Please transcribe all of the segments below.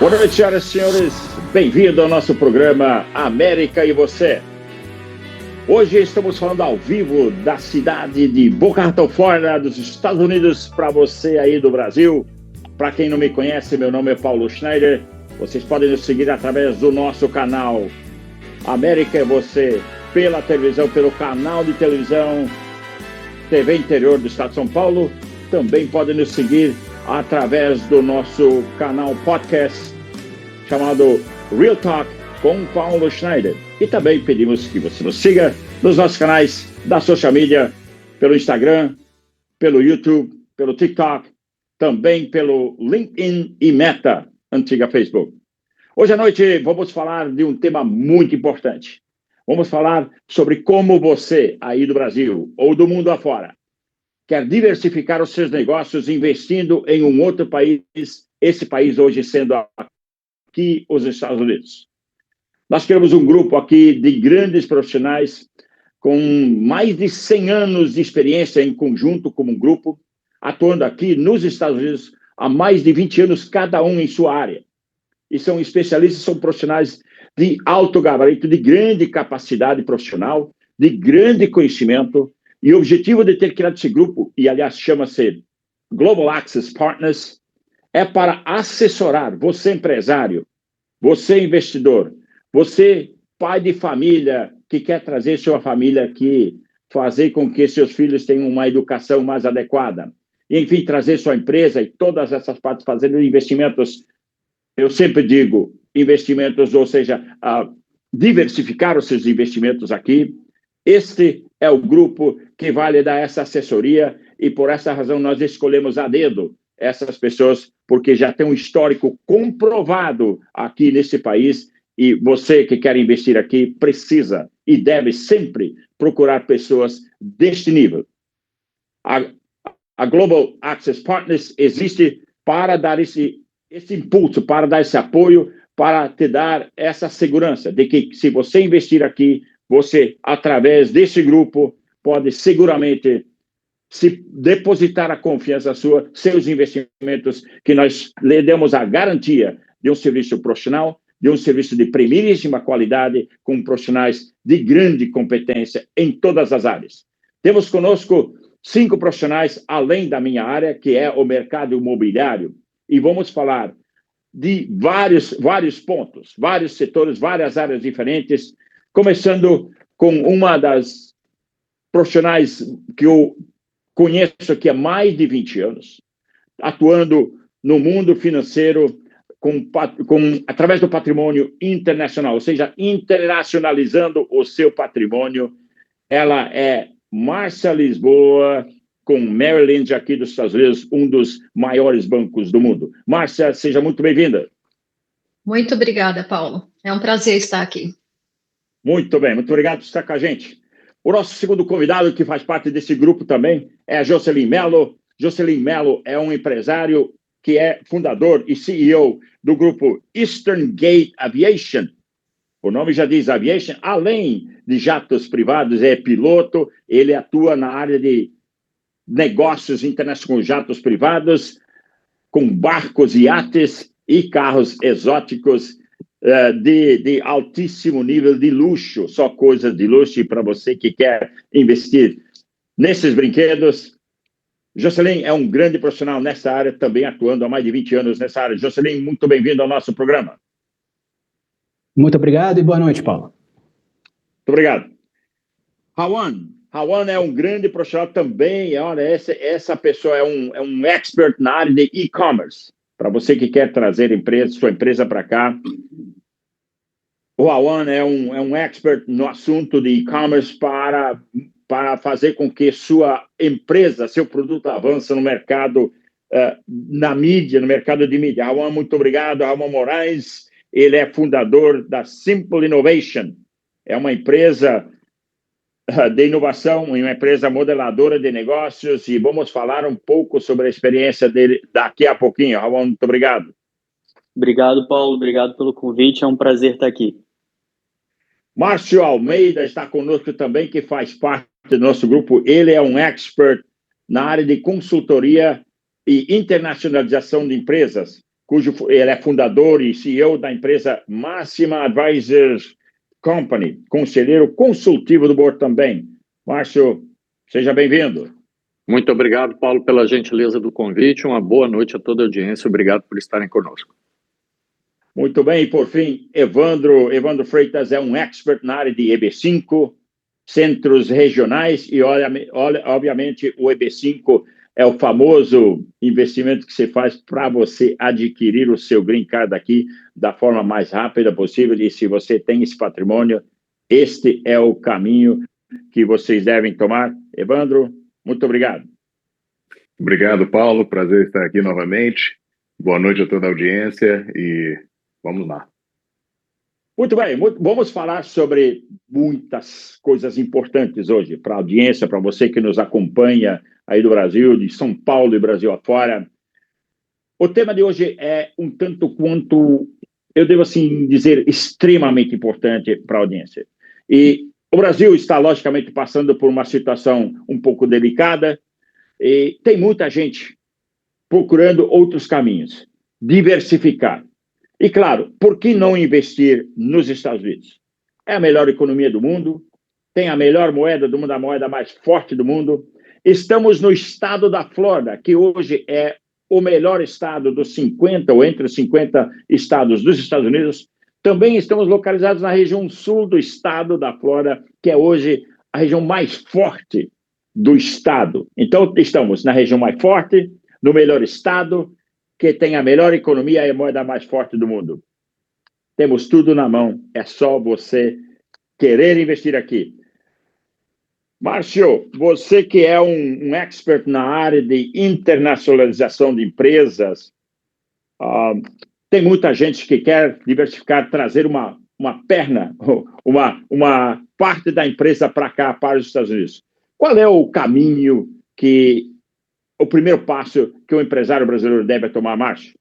Boa noite, senhoras e senhores. Bem-vindo ao nosso programa América e Você. Hoje estamos falando ao vivo da cidade de Boca Raton, Flórida, dos Estados Unidos, para você aí do Brasil. Para quem não me conhece, meu nome é Paulo Schneider. Vocês podem nos seguir através do nosso canal América e Você, pela televisão, pelo canal de televisão TV Interior do Estado de São Paulo. Também podem nos seguir através do nosso canal podcast chamado Real Talk com Paulo Schneider. E também pedimos que você nos siga nos nossos canais da social media, pelo Instagram, pelo YouTube, pelo TikTok, também pelo LinkedIn e Meta, antiga Facebook. Hoje à noite vamos falar de um tema muito importante. Vamos falar sobre como você, aí do Brasil ou do mundo afora, quer diversificar os seus negócios investindo em um outro país, esse país hoje sendo aqui os Estados Unidos. Nós queremos um grupo aqui de grandes profissionais com mais de 100 anos de experiência em conjunto como um grupo, atuando aqui nos Estados Unidos há mais de 20 anos, cada um em sua área. E são especialistas, são profissionais de alto gabarito, de grande capacidade profissional, de grande conhecimento. E o objetivo de ter criado esse grupo, e aliás chama-se Global Access Partners, é para assessorar você empresário, você investidor, você pai de família que quer trazer sua família aqui, fazer com que seus filhos tenham uma educação mais adequada. E, enfim, trazer sua empresa e todas essas partes, fazendo investimentos, eu sempre digo, investimentos, ou seja, diversificar os seus investimentos aqui. Este é o grupo que vai lhe dar essa assessoria e por essa razão nós escolhemos a dedo essas pessoas, porque já tem um histórico comprovado aqui nesse país e você que quer investir aqui precisa e deve sempre procurar pessoas deste nível. A Global Access Partners existe para dar esse impulso, para dar esse apoio, para te dar essa segurança de que se você investir aqui, você, através desse grupo, pode seguramente se depositar a confiança sua, seus investimentos, que nós lhe demos a garantia de um serviço profissional, de um serviço de primeiríssima qualidade, com profissionais de grande competência em todas as áreas. Temos conosco 5 profissionais, além da minha área, que é o mercado imobiliário, e vamos falar de vários pontos, vários setores, várias áreas diferentes, começando com uma das profissionais que eu conheço aqui há mais de 20 anos, atuando no mundo financeiro através do patrimônio internacional, ou seja, internacionalizando o seu patrimônio. Ela é Márcia Lisboa, com Merrill Lynch aqui dos Estados Unidos, um dos maiores bancos do mundo. Márcia, seja muito bem-vinda. Muito obrigada, Paulo. É um prazer estar aqui. Muito bem, muito obrigado por estar com a gente. O nosso segundo convidado, que faz parte desse grupo também, é a Jocelyn Mello. Jocelyn Mello é um empresário que é fundador e CEO do grupo Eastern Gate Aviation. O nome já diz aviation, além de jatos privados, é piloto, ele atua na área de negócios internacionais com jatos privados, com barcos, iates e carros exóticos de altíssimo nível de luxo, só coisas de luxo. E para você que quer investir nesses brinquedos, Jocelyn é um grande profissional nessa área, também atuando há mais de 20 anos nessa área. Jocelyn, muito bem-vindo ao nosso programa. Muito obrigado e boa noite, Paulo. Muito obrigado. Rawan é um grande profissional também. Olha, essa pessoa é um expert na área de e-commerce. Para você que quer trazer sua empresa para cá, o Rawan é um expert no assunto de e-commerce para fazer com que sua empresa, seu produto avance no mercado, na mídia, no mercado de mídia. Rawan, muito obrigado. Rawan Moraes, ele é fundador da Simple Innovation. É uma empresa de inovação, uma empresa modeladora de negócios, e vamos falar um pouco sobre a experiência dele daqui a pouquinho. Rawan, muito obrigado. Obrigado, Paulo. Obrigado pelo convite. É um prazer estar aqui. Márcio Almeida está conosco também, que faz parte do nosso grupo. Ele é um expert na área de consultoria e internacionalização de empresas, ele é fundador e CEO da empresa Máxima Advisors Company, conselheiro consultivo do board também. Márcio, seja bem-vindo. Muito obrigado, Paulo, pela gentileza do convite. Uma boa noite a toda a audiência. Obrigado por estarem conosco. Muito bem, e por fim, Evandro Freitas é um expert na área de EB5, centros regionais, e obviamente o EB5 é o famoso investimento que você faz para você adquirir o seu green card aqui da forma mais rápida possível, e se você tem esse patrimônio, este é o caminho que vocês devem tomar. Evandro, muito obrigado. Obrigado, Paulo. Prazer estar aqui novamente. Boa noite a toda a audiência e vamos lá. Muito bem, vamos falar sobre muitas coisas importantes hoje para a audiência, para você que nos acompanha aí do Brasil, de São Paulo e Brasil afora. O tema de hoje é um tanto quanto, eu devo assim dizer, extremamente importante para a audiência. E o Brasil está, logicamente, passando por uma situação um pouco delicada e tem muita gente procurando outros caminhos, diversificar. E, claro, por que não investir nos Estados Unidos? É a melhor economia do mundo, tem a melhor moeda do mundo, a moeda mais forte do mundo. Estamos no estado da Flórida, que hoje é o melhor estado dos 50, ou entre os 50 estados dos Estados Unidos. Também estamos localizados na região sul do estado da Flórida, que é hoje a região mais forte do estado. Então, estamos na região mais forte, no melhor estado, que tem a melhor economia e a moeda mais forte do mundo. Temos tudo na mão, é só você querer investir aqui. Márcio, você que é um expert na área de internacionalização de empresas, tem muita gente que quer diversificar, trazer uma perna, uma parte da empresa para cá, para os Estados Unidos. Qual é o caminho o primeiro passo que o empresário brasileiro deve tomar, Márcio?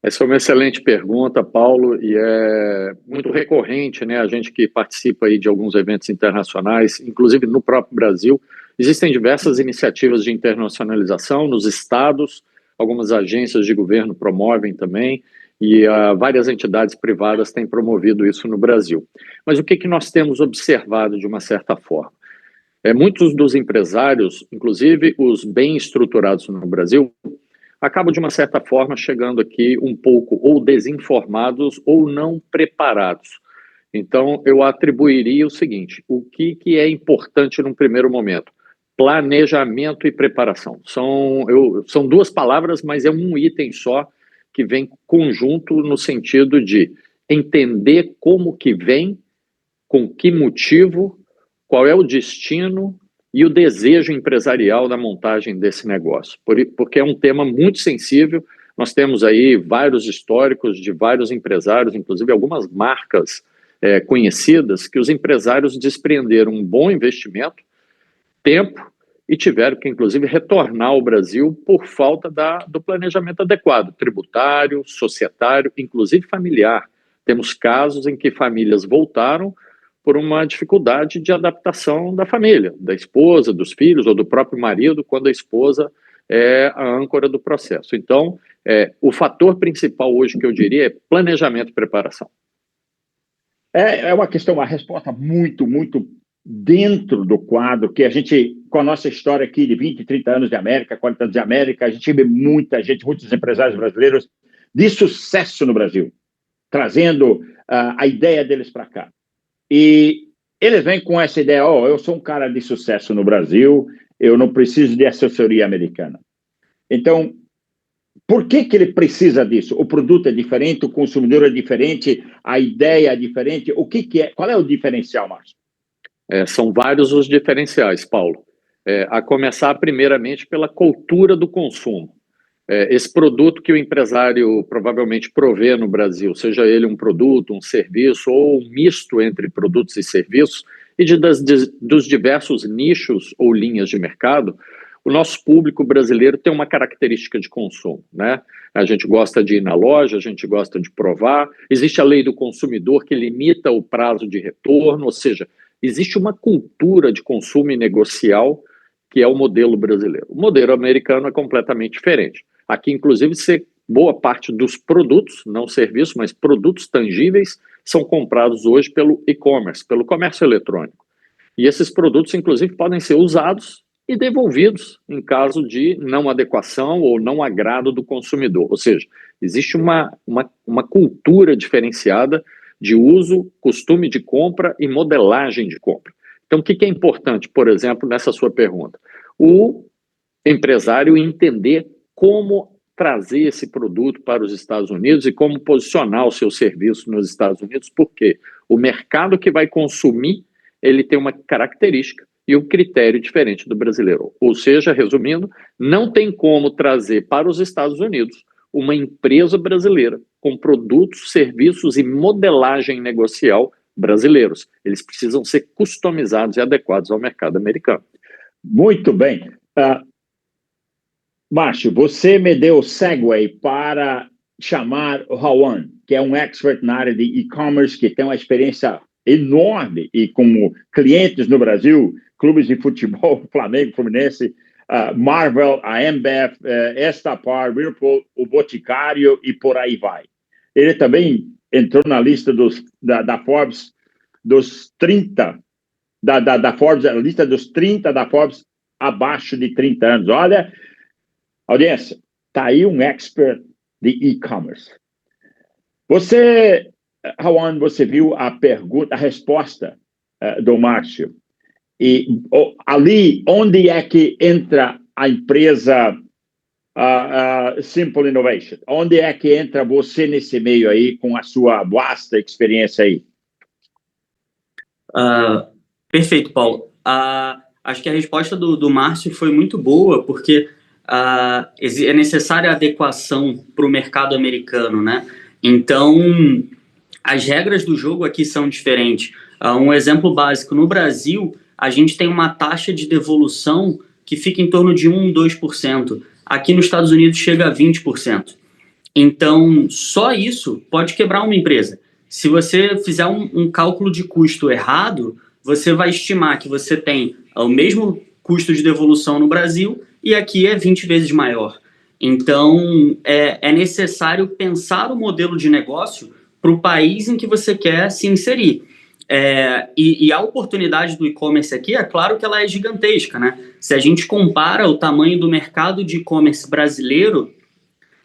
Essa é uma excelente pergunta, Paulo, e é muito recorrente, né? A gente que participa aí de alguns eventos internacionais, inclusive no próprio Brasil, existem diversas iniciativas de internacionalização nos estados, algumas agências de governo promovem também, e várias entidades privadas têm promovido isso no Brasil. Mas o que nós temos observado de uma certa forma? Muitos dos empresários, inclusive os bem estruturados no Brasil, acabam de uma certa forma chegando aqui um pouco ou desinformados ou não preparados. Então, eu atribuiria o seguinte: o que é importante num primeiro momento? Planejamento e preparação. São duas palavras, mas é um item só que vem conjunto no sentido de entender como que vem, com que motivo, qual é o destino e o desejo empresarial da montagem desse negócio, porque é um tema muito sensível. Nós temos aí vários históricos de vários empresários, inclusive algumas marcas conhecidas, que os empresários despreenderam um bom investimento, tempo, e tiveram que, inclusive, retornar ao Brasil por falta do planejamento adequado, tributário, societário, inclusive familiar. Temos casos em que famílias voltaram por uma dificuldade de adaptação da família, da esposa, dos filhos ou do próprio marido, quando a esposa é a âncora do processo. Então, o fator principal hoje que eu diria é planejamento e preparação. É uma resposta muito, muito dentro do quadro que a gente, com a nossa história aqui de 20, 30 anos de América, 40 anos de América, a gente vê muitos empresários brasileiros de sucesso no Brasil, trazendo a ideia deles para cá. E eles vêm com essa ideia: eu sou um cara de sucesso no Brasil, eu não preciso de assessoria americana. Então, por que ele precisa disso? O produto é diferente, o consumidor é diferente, a ideia é diferente. O que é? Qual é o diferencial, Márcio? São vários os diferenciais, Paulo. A começar, primeiramente, pela cultura do consumo. Esse produto que o empresário provavelmente provê no Brasil, seja ele um produto, um serviço ou um misto entre produtos e serviços, e dos diversos nichos ou linhas de mercado, o nosso público brasileiro tem uma característica de consumo, né? A gente gosta de ir na loja, a gente gosta de provar, existe a lei do consumidor que limita o prazo de retorno, ou seja, existe uma cultura de consumo negocial que é o modelo brasileiro. O modelo americano é completamente diferente. Aqui, inclusive, você boa parte dos produtos, não serviços, mas produtos tangíveis, são comprados hoje pelo e-commerce, pelo comércio eletrônico. E esses produtos, inclusive, podem ser usados e devolvidos em caso de não adequação ou não agrado do consumidor. Ou seja, existe uma cultura diferenciada de uso, costume de compra e modelagem de compra. Então, o que é importante, por exemplo, nessa sua pergunta? O empresário entender como trazer esse produto para os Estados Unidos e como posicionar o seu serviço nos Estados Unidos, porque o mercado que vai consumir, ele tem uma característica e um critério diferente do brasileiro. Ou seja, resumindo, não tem como trazer para os Estados Unidos uma empresa brasileira com produtos, serviços e modelagem negocial brasileiros. Eles precisam ser customizados e adequados ao mercado americano. Muito bem. Márcio, você me deu o segue para chamar o Rawan, que é um expert na área de e-commerce, que tem uma experiência enorme e como clientes no Brasil, clubes de futebol, Flamengo, Fluminense, Marvel, a Ambev, Estapar, Whirlpool, o Boticário e por aí vai. Ele também entrou na lista da Forbes dos 30, da Forbes, a lista dos 30 da Forbes abaixo de 30 anos. Olha, audiência, está aí um expert de e-commerce. Você, Rawan, você viu a pergunta, a resposta do Márcio. E ali, onde é que entra a empresa Simple Innovation? Onde é que entra você nesse meio aí, com a sua vasta experiência aí? Perfeito, Paulo. Acho que a resposta do Márcio foi muito boa, porque é necessária a adequação para o mercado americano, né? Então, as regras do jogo aqui são diferentes. Um exemplo básico, no Brasil, a gente tem uma taxa de devolução que fica em torno de 1, 2%. Aqui nos Estados Unidos chega a 20%. Então, só isso pode quebrar uma empresa. Se você fizer um cálculo de custo errado, você vai estimar que você tem o mesmo custo de devolução no Brasil e aqui é 20 vezes maior. Então, é necessário pensar o modelo de negócio para o país em que você quer se inserir. E a oportunidade do e-commerce aqui, é claro que ela é gigantesca, né? Se a gente compara o tamanho do mercado de e-commerce brasileiro,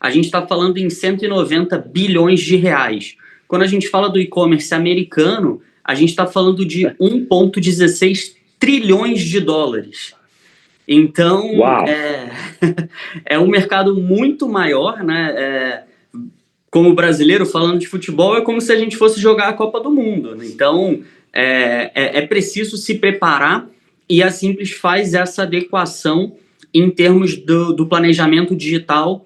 a gente está falando em 190 bilhões de reais. Quando a gente fala do e-commerce americano, a gente está falando de 1,16 trilhões de dólares. Então, é um mercado muito maior, né? Como brasileiro, falando de futebol, é como se a gente fosse jogar a Copa do Mundo. Então, é preciso se preparar, e a Simples faz essa adequação em termos do planejamento digital,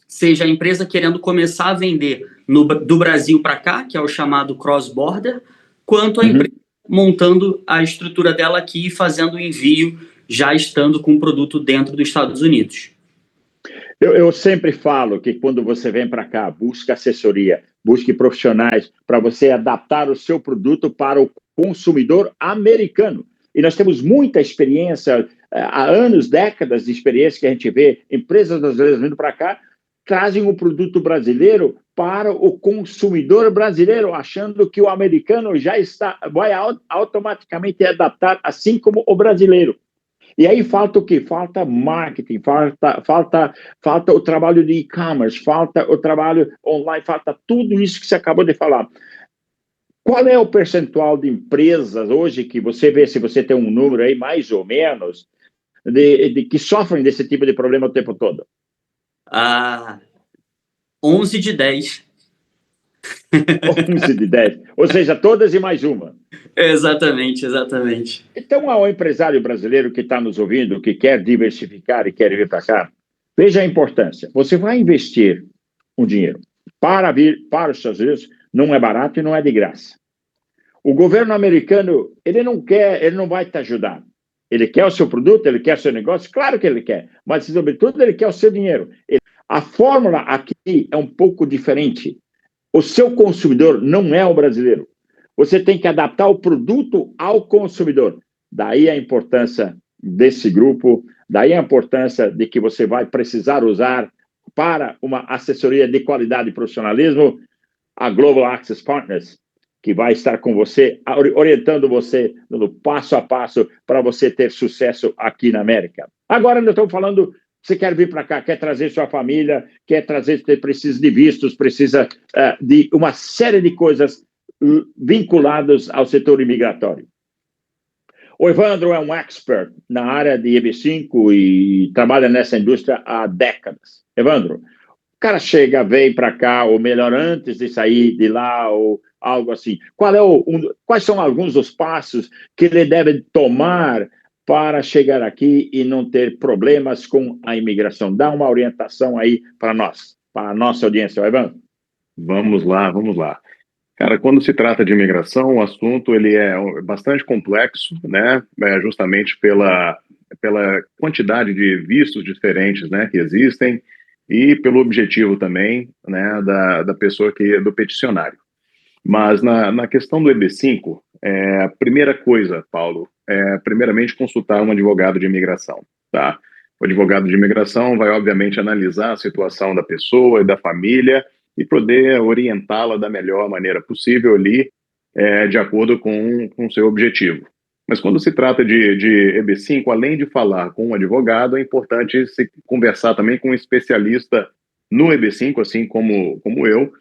seja a empresa querendo começar a vender do Brasil para cá, que é o chamado cross-border, quanto a empresa montando a estrutura dela aqui e fazendo o envio, já estando com o produto dentro dos Estados Unidos. Eu sempre falo que quando você vem para cá, busque assessoria, busque profissionais para você adaptar o seu produto para o consumidor americano. E nós temos muita experiência, há anos, décadas de experiência que a gente vê empresas brasileiras vindo para cá, trazem o produto brasileiro para o consumidor brasileiro, achando que o americano vai automaticamente adaptar, assim como o brasileiro. E aí falta o quê? Falta marketing, falta o trabalho de e-commerce, falta o trabalho online, falta tudo isso que você acabou de falar. Qual é o percentual de empresas hoje que você vê, se você tem um número aí mais ou menos, de que sofrem desse tipo de problema o tempo todo? 11 de 10. 11 de 10. Ou seja, todas e mais uma. Exatamente. Então, ao empresário brasileiro que está nos ouvindo, que quer diversificar e quer vir para cá, veja a importância. Você vai investir um dinheiro para vir para os Estados Unidos, não é barato e não é de graça. O governo americano, ele não vai te ajudar. Ele quer o seu produto, ele quer o seu negócio, claro que ele quer, mas, sobretudo, ele quer o seu dinheiro. A fórmula aqui é um pouco diferente. O seu consumidor não é o brasileiro. Você tem que adaptar o produto ao consumidor. Daí a importância desse grupo, daí a importância de que você vai precisar usar para uma assessoria de qualidade e profissionalismo, a Global Access Partners, que vai estar com você, orientando você no passo a passo para você ter sucesso aqui na América. Agora, nós estamos falando, você quer vir para cá, quer trazer sua família, quer trazer, precisa de vistos, precisa de uma série de coisas vinculadas ao setor imigratório. O Evandro é um expert na área de EB5 e trabalha nessa indústria há décadas. Evandro, o cara chega, vem para cá, ou melhor, antes de sair de lá, ou algo assim. Quais são alguns dos passos que ele deve tomar para chegar aqui e não ter problemas com a imigração? Dá uma orientação aí para nós, para a nossa audiência, Evandro. Vamos lá. Cara, quando se trata de imigração, o assunto ele é bastante complexo, né? Justamente pela quantidade de vistos diferentes, né, que existem e pelo objetivo também, né, da pessoa do peticionário. Mas na questão do EB5, a primeira coisa, Paulo, é primeiramente consultar um advogado de imigração, tá? O advogado de imigração vai, obviamente, analisar a situação da pessoa e da família e poder orientá-la da melhor maneira possível ali, de acordo com o seu objetivo. Mas quando se trata de EB5, além de falar com um advogado, é importante se conversar também com um especialista no EB5, assim como eu,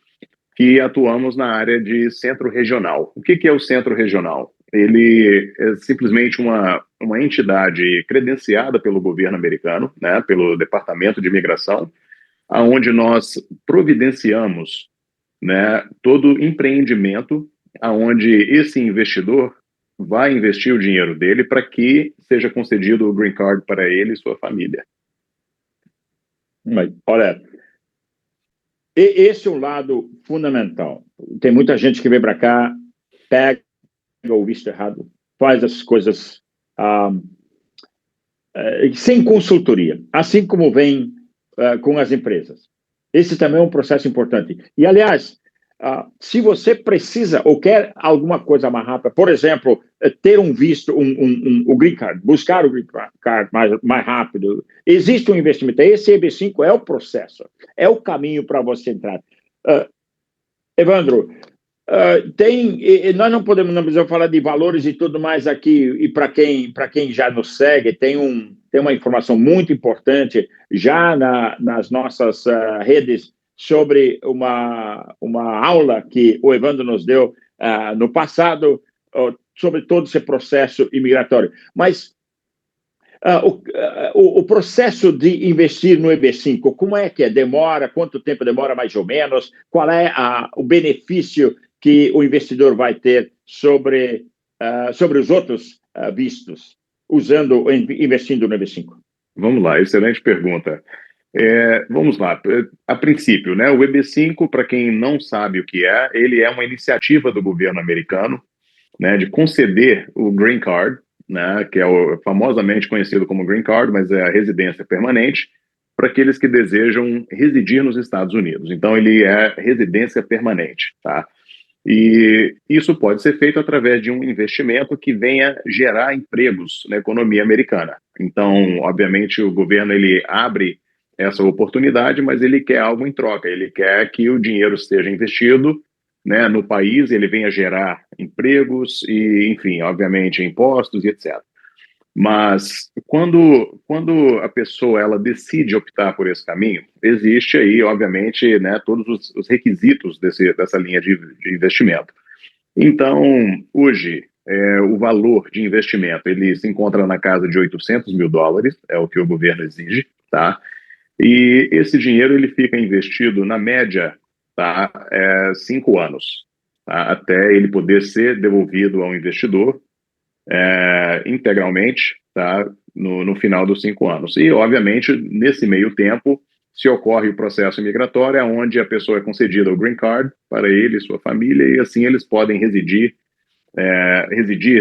que atuamos na área de centro regional. O que é o centro regional? Ele é simplesmente uma entidade credenciada pelo governo americano, né, pelo Departamento de Imigração, aonde nós providenciamos, né, todo empreendimento aonde esse investidor vai investir o dinheiro dele para que seja concedido o green card para ele e sua família. Mas, olha, esse é um lado fundamental. Tem muita gente que vem para cá, pega o visto errado, faz as coisas sem consultoria, assim como vem com as empresas. Esse também é um processo importante. E, aliás, se você precisa ou quer alguma coisa mais rápida, por exemplo, ter um visto, o green card, buscar o green card mais rápido, existe um investimento. Esse EB5 é o processo, é o caminho para você entrar. Evandro, nós não precisamos falar de valores e tudo mais aqui, e para quem já nos segue, tem uma informação muito importante já nas nossas redes sobre uma aula que o Evandro nos deu no passado sobre todo esse processo imigratório. Mas o processo de investir no EB5, como é que é? Demora? Quanto tempo demora, mais ou menos? Qual é o benefício que o investidor vai ter sobre os outros vistos, investindo no EB5? Vamos lá, excelente pergunta. Vamos lá, a princípio, né, o EB5, para quem não sabe o que é, ele é uma iniciativa do governo americano, né, de conceder o Green Card, né, que é famosamente conhecido como Green Card, mas é a residência permanente, para aqueles que desejam residir nos Estados Unidos. Então, ele é residência permanente, tá? E isso pode ser feito através de um investimento que venha gerar empregos na economia americana. Então, obviamente, o governo ele abre essa oportunidade, mas ele quer algo em troca, ele quer que o dinheiro seja investido, né, no país, ele venha gerar empregos e, enfim, obviamente, impostos e etc. Mas quando a pessoa ela decide optar por esse caminho, existe aí, obviamente, né, todos os requisitos dessa linha de investimento. Então, hoje, o valor de investimento ele se encontra na casa de $800 mil, é o que o governo exige, tá? E esse dinheiro ele fica investido, na média, tá, 5 anos, tá, até ele poder ser devolvido ao investidor integralmente, tá, no final dos 5 anos. E, obviamente, nesse meio tempo, se ocorre o processo migratório, onde a pessoa é concedida o green card para ele e sua família, e assim eles podem residir,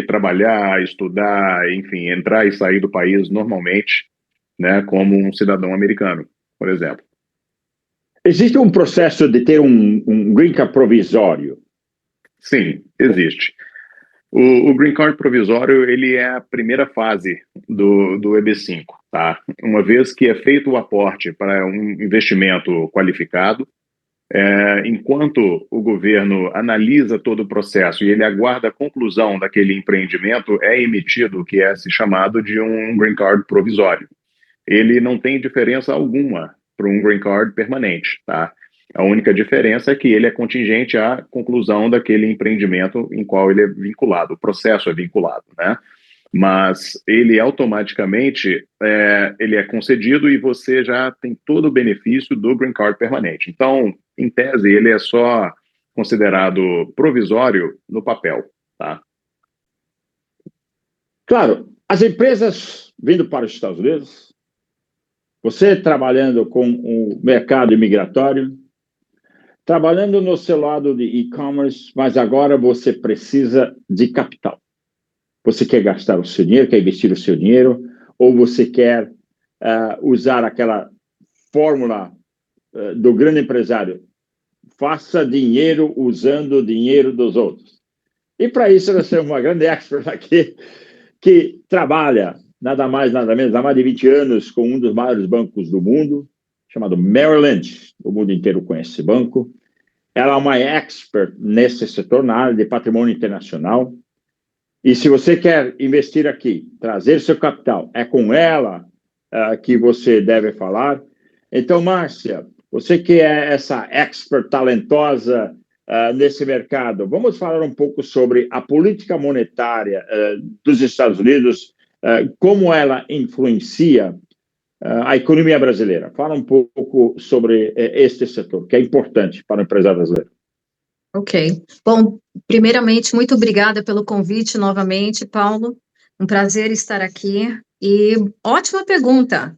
trabalhar, estudar, enfim, entrar e sair do país normalmente, né, como um cidadão americano, por exemplo. Existe um processo de ter um green card provisório? Sim, existe. O Green Card provisório, ele é a primeira fase do EB5, tá? Uma vez que é feito o aporte para um investimento qualificado, enquanto o governo analisa todo o processo e ele aguarda a conclusão daquele empreendimento, é emitido o que é se chamado de um Green Card provisório. Ele não tem diferença alguma para um Green Card permanente, tá? A única diferença é que ele é contingente à conclusão daquele empreendimento em qual ele é vinculado, o processo é vinculado, né? Mas ele automaticamente ele é concedido e você já tem todo o benefício do Green Card permanente. Então, em tese, ele é só considerado provisório no papel, tá? Claro, as empresas vindo para os Estados Unidos, você trabalhando com o mercado imigratório, trabalhando no seu lado de e-commerce, mas agora você precisa de capital. Você quer gastar o seu dinheiro, quer investir o seu dinheiro, ou você quer usar aquela fórmula do grande empresário, faça dinheiro usando o dinheiro dos outros. E para isso nós temos uma grande expert aqui, que trabalha, nada mais, nada menos, há mais de 20 anos com um dos maiores bancos do mundo, chamado Merrill Lynch. O mundo inteiro conhece esse banco. Ela é uma expert nesse setor, na área de patrimônio internacional. E se você quer investir aqui, trazer seu capital, é com ela que você deve falar. Então, Márcia, você que é essa expert talentosa nesse mercado, vamos falar um pouco sobre a política monetária dos Estados Unidos, como ela influencia a economia brasileira. Fala um pouco sobre este setor, que é importante para o empresário brasileiro. Ok. Bom, primeiramente, muito obrigada pelo convite novamente, Paulo. Um prazer estar aqui. E ótima pergunta.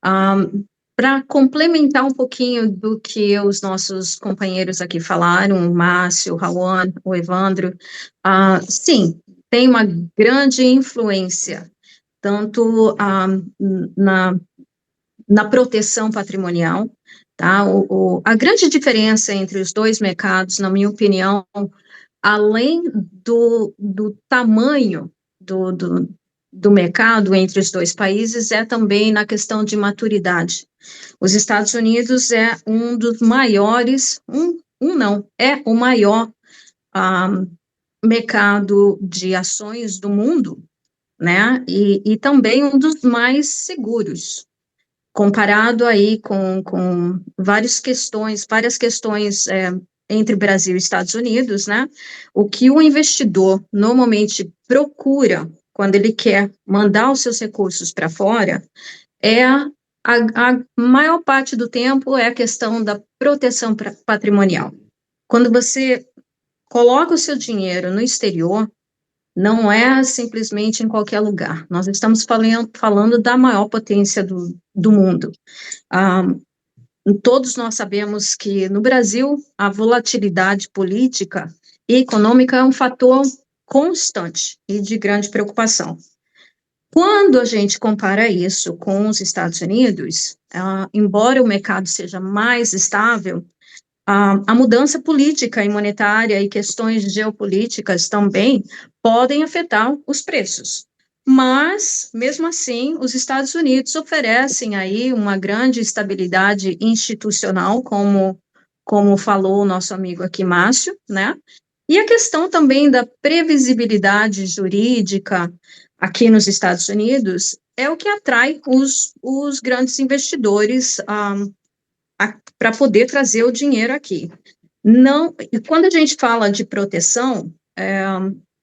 Para complementar um pouquinho do que os nossos companheiros aqui falaram, o Márcio, o Rawan, o Evandro, sim, tem uma grande influência, tanto na proteção patrimonial, tá? A grande diferença entre os dois mercados, na minha opinião, além do tamanho do mercado entre os dois países, é também na questão de maturidade. Os Estados Unidos é um dos maiores, é o maior mercado de ações do mundo, né? E também um dos mais seguros, comparado aí com várias questões entre Brasil e Estados Unidos, né? O que o investidor normalmente procura quando ele quer mandar os seus recursos para fora é a maior parte do tempo é a questão da proteção patrimonial. Quando você coloca o seu dinheiro no exterior, não é simplesmente em qualquer lugar. Nós estamos falando da maior potência do mundo. Todos nós sabemos que no Brasil a volatilidade política e econômica é um fator constante e de grande preocupação. Quando a gente compara isso com os Estados Unidos, embora o mercado seja mais estável, a mudança política e monetária e questões geopolíticas também podem afetar os preços. Mas, mesmo assim, os Estados Unidos oferecem aí uma grande estabilidade institucional, como falou o nosso amigo aqui, Márcio, né? E a questão também da previsibilidade jurídica aqui nos Estados Unidos é o que atrai os grandes investidores para poder trazer o dinheiro aqui. E quando a gente fala de proteção,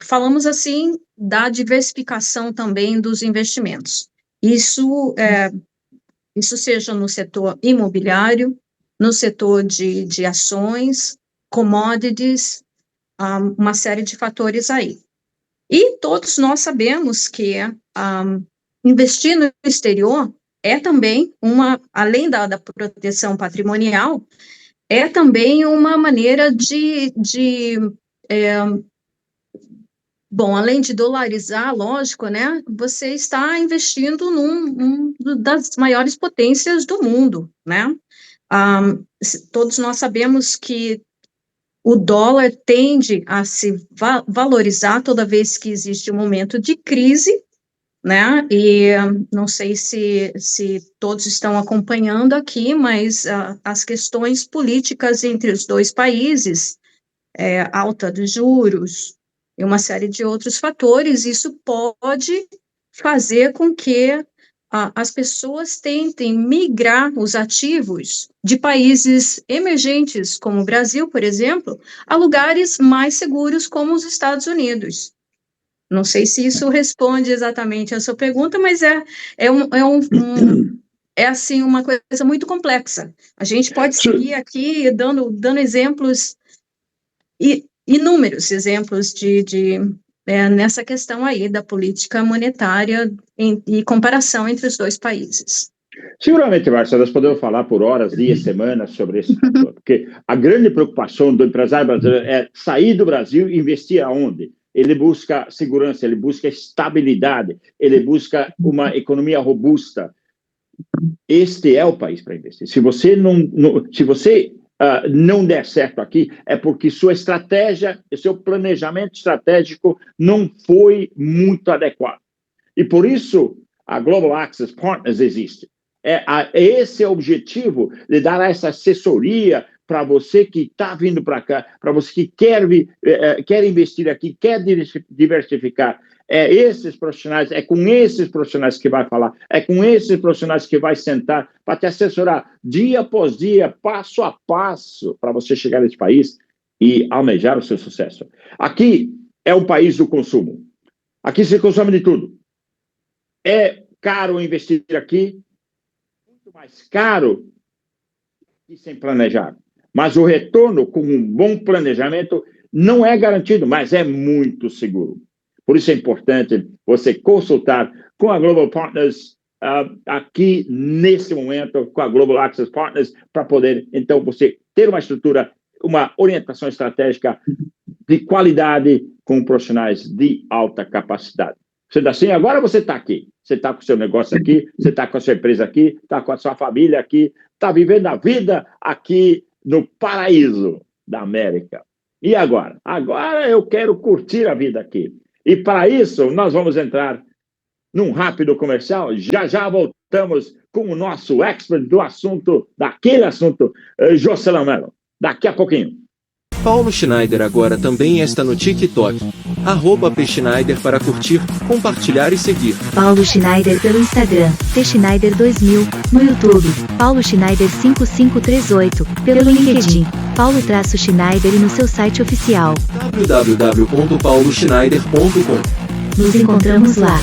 falamos assim da diversificação também dos investimentos. Isso seja no setor imobiliário, no setor de ações, commodities, uma série de fatores aí. E todos nós sabemos que investir no exterior é também além da proteção patrimonial, é também uma maneira além de dolarizar, lógico, né, você está investindo num das maiores potências do mundo, né? Todos nós sabemos que o dólar tende a se valorizar toda vez que existe um momento de crise, né? E não sei se todos estão acompanhando aqui, mas as questões políticas entre os dois países, alta dos juros e uma série de outros fatores, isso pode fazer com que as pessoas tentem migrar os ativos de países emergentes, como o Brasil, por exemplo, a lugares mais seguros, como os Estados Unidos. Não sei se isso responde exatamente a sua pergunta, mas é assim, uma coisa muito complexa. A gente pode seguir aqui dando exemplos, inúmeros exemplos nessa questão aí da política monetária e comparação entre os dois países. Seguramente, Márcia, nós podemos falar por horas, dias, semanas sobre esse fator, porque a grande preocupação do empresário brasileiro é sair do Brasil e investir aonde? Ele busca segurança, ele busca estabilidade, ele busca uma economia robusta. Este é o país para investir. Se você não der certo aqui, é porque sua estratégia, seu planejamento estratégico não foi muito adequado. E por isso, a Global Access Partners existe. Esse é o objetivo de dar essa assessoria para você que está vindo para cá, para você que quer investir aqui, quer diversificar. Esses profissionais, com esses profissionais que vai falar, com esses profissionais que vai sentar para te assessorar dia após dia, passo a passo, para você chegar nesse país e almejar o seu sucesso. Aqui é um país do consumo. Aqui se consome de tudo. É caro investir aqui, muito mais caro que sem planejar. Mas o retorno com um bom planejamento não é garantido, mas é muito seguro. Por isso é importante você consultar com a Global Partners aqui nesse momento, com a Global Access Partners, para poder, então, você ter uma estrutura, uma orientação estratégica de qualidade com profissionais de alta capacidade. Sendo assim, agora você está aqui. Você está com o seu negócio aqui, você está com a sua empresa aqui, está com a sua família aqui, está vivendo a vida aqui no paraíso da América. E agora? Agora eu quero curtir a vida aqui. E para isso, nós vamos entrar num rápido comercial. Já voltamos com o nosso expert do assunto, daquele assunto, Jocelyn Mello. Daqui a pouquinho. Paulo Schneider agora também está no TikTok. @pschneider para curtir, compartilhar e seguir. Paulo Schneider pelo Instagram, pschneider2000, no YouTube, Paulo Schneider 5538, pelo LinkedIn, Paulo-Schneider e no seu site oficial, www.pauloschneider.com. Nos encontramos lá.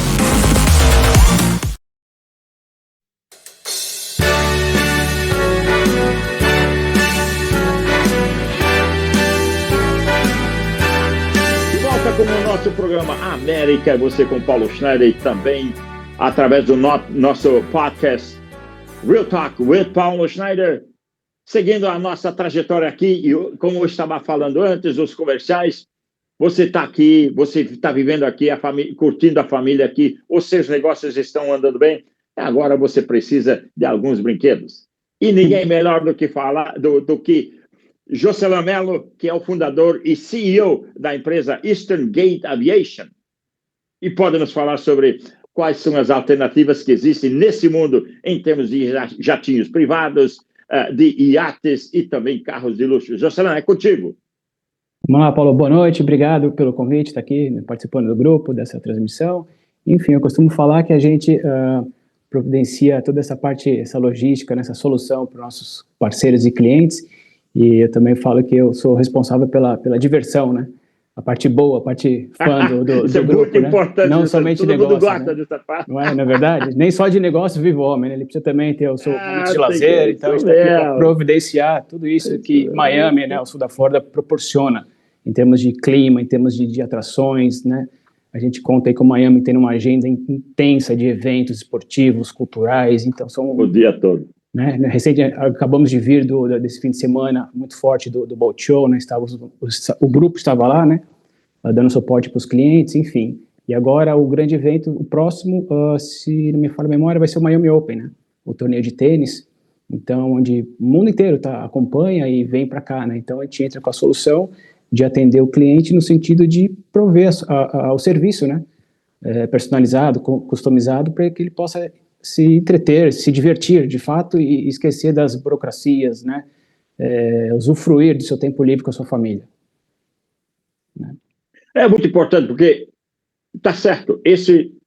Como o nosso programa América, você com Paulo Schneider e também através do nosso podcast Real Talk with Paulo Schneider, seguindo a nossa trajetória aqui, e como eu estava falando antes, os comerciais, você está aqui, você está vivendo aqui, curtindo a família aqui, os seus negócios estão andando bem, agora você precisa de alguns brinquedos. E ninguém melhor do que falar, do que Jocelyn Mello, que é o fundador e CEO da empresa Eastern Gate Aviation, e pode nos falar sobre quais são as alternativas que existem nesse mundo em termos de jatinhos privados, de iates e também carros de luxo. Jocelyn, é contigo. Vamos lá, Paulo, boa noite, obrigado pelo convite, estar aqui participando do grupo, dessa transmissão. Enfim, eu costumo falar que a gente providencia toda essa parte, essa logística, essa solução para os nossos parceiros e clientes. E eu também falo que eu sou responsável pela diversão, né? A parte boa, a parte fã do Isso grupo, muito importante, não somente todo negócio, mundo gosta né? dessa parte. Não é verdade? Nem só de negócio vive o homem, né? Ele precisa também ter o seu momento de lazer, então a gente está aqui para providenciar tudo isso que Miami, né, o sul da Flórida, proporciona, em termos de clima, em termos de atrações, né? A gente conta aí com Miami tem uma agenda intensa de eventos esportivos, culturais, então são... O dia todo. Né? Acabamos de vir desse fim de semana muito forte do Boat Show, né? O grupo estava lá, né? Dando suporte para os clientes, enfim. E agora o grande evento, o próximo, se não me falha a memória, vai ser o Miami Open, né? O torneio de tênis, Então, onde o mundo inteiro acompanha e vem para cá, né? Então, a gente entra com a solução de atender o cliente no sentido de prover o serviço, né? Personalizado, customizado, para que ele possa se entreter, se divertir, de fato, e esquecer das burocracias, né? Usufruir do seu tempo livre com a sua família. Né? É muito importante, porque tá certo.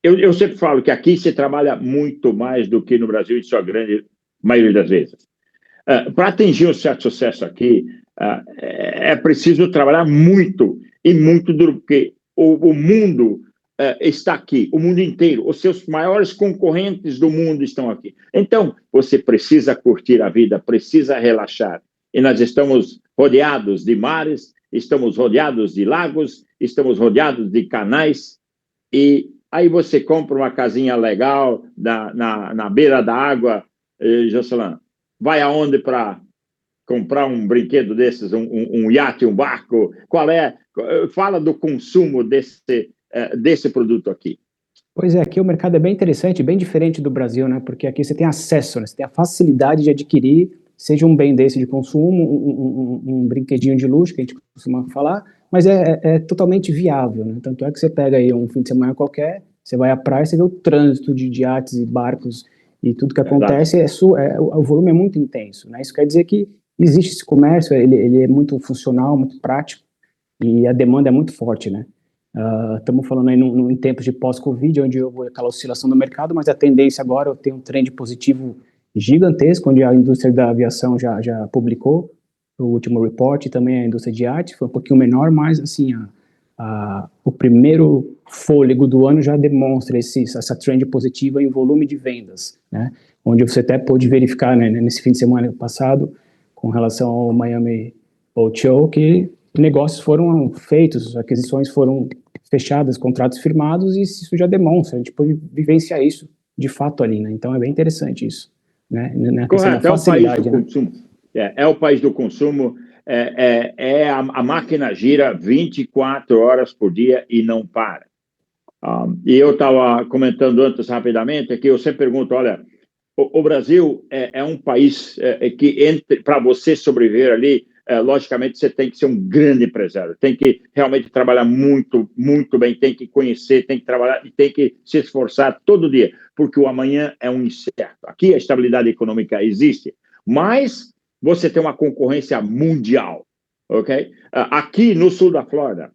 Eu sempre falo que aqui se trabalha muito mais do que no Brasil, isso é a grande maioria das vezes. Para atingir um certo sucesso aqui, é preciso trabalhar muito e muito duro, porque o mundo está aqui, o mundo inteiro, os seus maiores concorrentes do mundo estão aqui. Então, você precisa curtir a vida, precisa relaxar. E nós estamos rodeados de mares, estamos rodeados de lagos, estamos rodeados de canais, e aí você compra uma casinha legal na beira da água, Jocelyn, vai aonde para comprar um brinquedo desses, um iate, um barco? Qual é? Fala do consumo desse produto aqui. Pois é, aqui o mercado é bem interessante, bem diferente do Brasil, né? Porque aqui você tem acesso, né? Você tem a facilidade de adquirir, seja um bem desse de consumo, um brinquedinho de luxo, que a gente costuma falar, mas é totalmente viável, né? Tanto é que você pega aí um fim de semana qualquer, você vai à praia, você vê o trânsito de iates e barcos e tudo que acontece, o volume é muito intenso, né? Isso quer dizer que existe esse comércio, ele é muito funcional, muito prático, e a demanda é muito forte, né? Estamos falando aí em tempos de pós-Covid, onde houve aquela oscilação do mercado, mas a tendência agora tem um trend positivo gigantesco, onde a indústria da aviação já publicou o último report, e também a indústria de arte, foi um pouquinho menor, mas assim, o primeiro fôlego do ano já demonstra essa trend positiva em volume de vendas, né? Onde você até pôde verificar, né, nesse fim de semana passado, com relação ao Miami Boat Show, que negócios foram feitos, aquisições foram fechadas, contratos firmados, e isso já demonstra, a gente pode vivenciar isso de fato ali, né? Então é bem interessante isso, né? Correto, é o país do consumo. É o país do consumo, a máquina gira 24 horas por dia e não para. E eu estava comentando antes rapidamente que eu sempre pergunto, olha, o Brasil é um país que, para você sobreviver ali, logicamente você tem que ser um grande empresário, tem que realmente trabalhar muito, muito bem, tem que conhecer, tem que trabalhar e tem que se esforçar todo dia, porque o amanhã é um incerto. Aqui a estabilidade econômica existe, mas você tem uma concorrência mundial, ok? Aqui no sul da Flórida,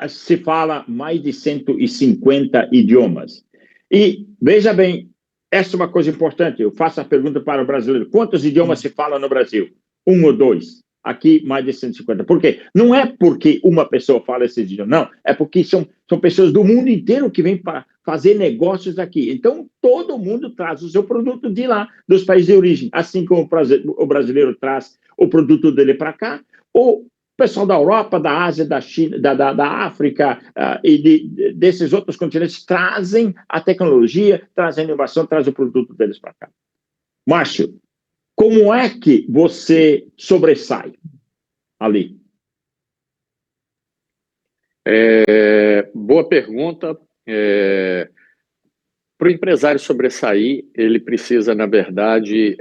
se fala mais de 150 idiomas. E, veja bem, essa é uma coisa importante, eu faço a pergunta para o brasileiro, quantos idiomas se fala no Brasil? 1 ou 2. Aqui, mais de 150. Por quê? Não é porque uma pessoa fala esse idioma, não. É porque são pessoas do mundo inteiro que vêm para fazer negócios aqui. Então, todo mundo traz o seu produto de lá, dos países de origem. Assim como o brasileiro traz o produto dele para cá, o pessoal da Europa, da Ásia, da China, da África e desses outros continentes trazem a tecnologia, trazem a inovação, trazem o produto deles para cá. Márcio, como é que você sobressai ali? Boa pergunta. Para o empresário sobressair, ele precisa, na verdade,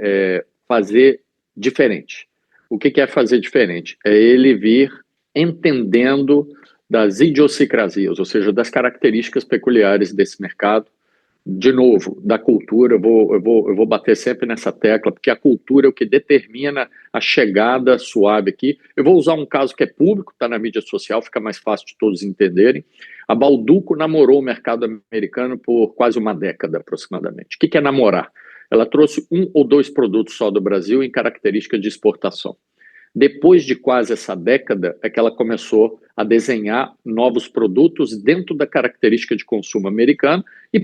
fazer diferente. O que é fazer diferente? É ele vir entendendo das idiosincrasias, ou seja, das características peculiares desse mercado. De novo, da cultura, eu vou bater sempre nessa tecla, porque a cultura é o que determina a chegada suave aqui. Eu vou usar um caso que é público, está na mídia social, fica mais fácil de todos entenderem. A Bauducco namorou o mercado americano por quase uma década, aproximadamente. O que é namorar? Ela trouxe 1 ou 2 produtos só do Brasil em característica de exportação. Depois de quase essa década, é que ela começou a desenhar novos produtos dentro da característica de consumo americano e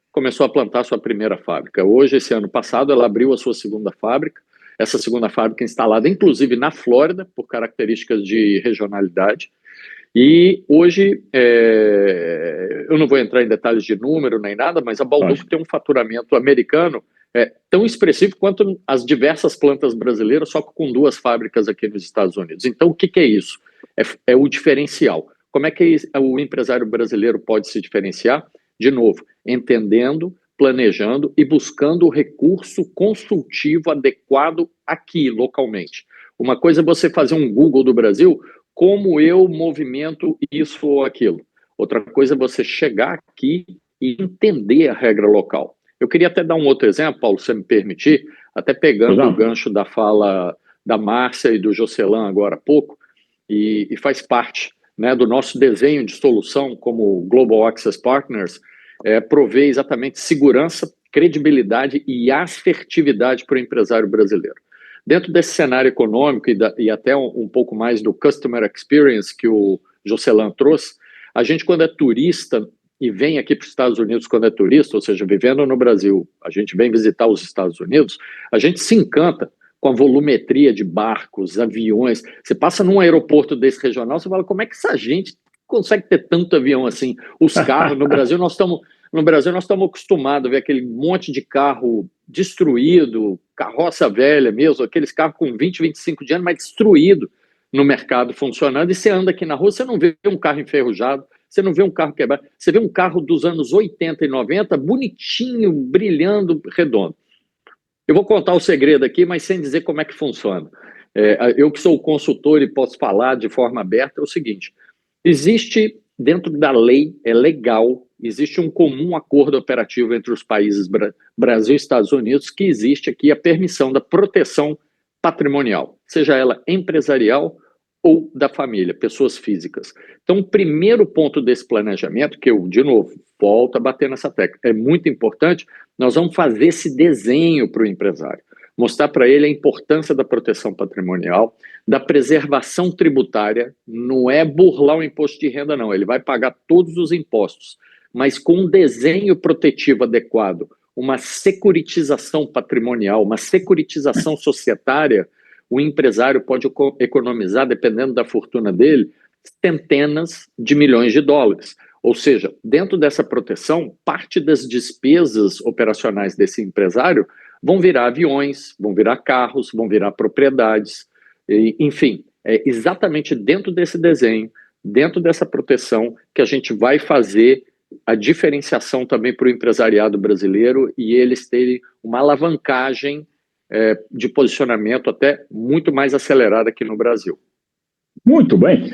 começou a plantar sua primeira fábrica. Hoje, esse ano passado, ela abriu a sua segunda fábrica. Essa segunda fábrica instalada, inclusive, na Flórida, por características de regionalidade. E hoje, eu não vou entrar em detalhes de número nem nada, mas a Bauducco tem um faturamento americano tão expressivo quanto as diversas plantas brasileiras, só com 2 fábricas aqui nos Estados Unidos. Então, o que é isso? É o diferencial. Como é que o empresário brasileiro pode se diferenciar? De novo, entendendo planejando e buscando o recurso consultivo adequado aqui, localmente. Uma coisa é você fazer um Google do Brasil, como eu movimento isso ou aquilo. Outra coisa é você chegar aqui e entender a regra local. Eu queria até dar um outro exemplo, Paulo, se você me permitir, até pegando o gancho da fala da Márcia e do Jocelan agora há pouco, e faz parte, né, do nosso desenho de solução como Global Access Partners, prover exatamente segurança, credibilidade e assertividade para o empresário brasileiro. Dentro desse cenário econômico e até um pouco mais do customer experience que o Jocelan trouxe, a gente, quando é turista e vem aqui para os Estados Unidos quando é turista, ou seja, vivendo no Brasil, a gente vem visitar os Estados Unidos, a gente se encanta com a volumetria de barcos, aviões. Você passa num aeroporto desse regional, você fala, como é que essa gente consegue ter tanto avião assim? Os carros, no Brasil nós estamos acostumados a ver aquele monte de carro destruído, carroça velha mesmo, aqueles carros com 20, 25 de anos, mas destruído no mercado funcionando, e você anda aqui na rua, você não vê um carro enferrujado, você não vê um carro quebrado, você vê um carro dos anos 80 e 90, bonitinho, brilhando, redondo. Eu vou contar o segredo aqui, mas sem dizer como é que funciona. Eu que sou consultor e posso falar de forma aberta, é o seguinte, existe, dentro da lei, é legal, existe um comum acordo operativo entre os países Brasil e Estados Unidos, que existe aqui a permissão da proteção patrimonial, seja ela empresarial ou da família, pessoas físicas. Então, o primeiro ponto desse planejamento, que eu, de novo, volto a bater nessa tecla, é muito importante, nós vamos fazer esse desenho para o empresário, mostrar para ele a importância da proteção patrimonial, da preservação tributária, não é burlar o imposto de renda, não, ele vai pagar todos os impostos, mas com um desenho protetivo adequado, uma securitização patrimonial, uma securitização societária, o empresário pode economizar, dependendo da fortuna dele, centenas de milhões de dólares. Ou seja, dentro dessa proteção, parte das despesas operacionais desse empresário vão virar aviões, vão virar carros, vão virar propriedades, enfim, é exatamente dentro desse desenho, dentro dessa proteção, que a gente vai fazer a diferenciação também para o empresariado brasileiro e eles terem uma alavancagem de posicionamento até muito mais acelerada aqui no Brasil. Muito bem,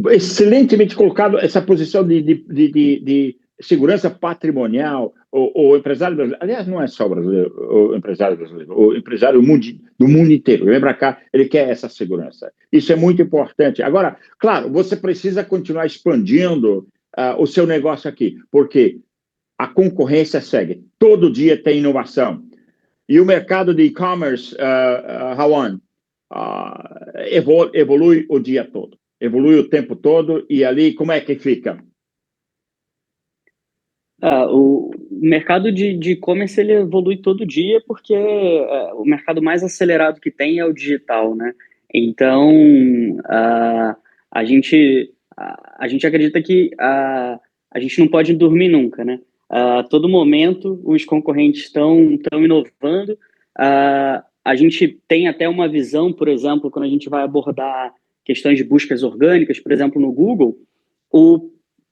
excelentemente colocado essa posição de segurança patrimonial. O empresário brasileiro, aliás, não é só o brasileiro, o empresário brasileiro, o empresário do mundo inteiro, vem para cá, ele quer essa segurança. Isso é muito importante. Agora, claro, você precisa continuar expandindo o seu negócio aqui, porque a concorrência segue. Todo dia tem inovação. E o mercado de e-commerce, Rawan, evolui o dia todo, evolui o tempo todo, e ali como é que fica? O mercado de e-commerce ele evolui todo dia porque o mercado mais acelerado que tem é o digital, né? Então, a gente acredita que a gente não pode dormir nunca, né? A todo momento os concorrentes estão inovando. A gente tem até uma visão, por exemplo, quando a gente vai abordar questões de buscas orgânicas, por exemplo, no Google,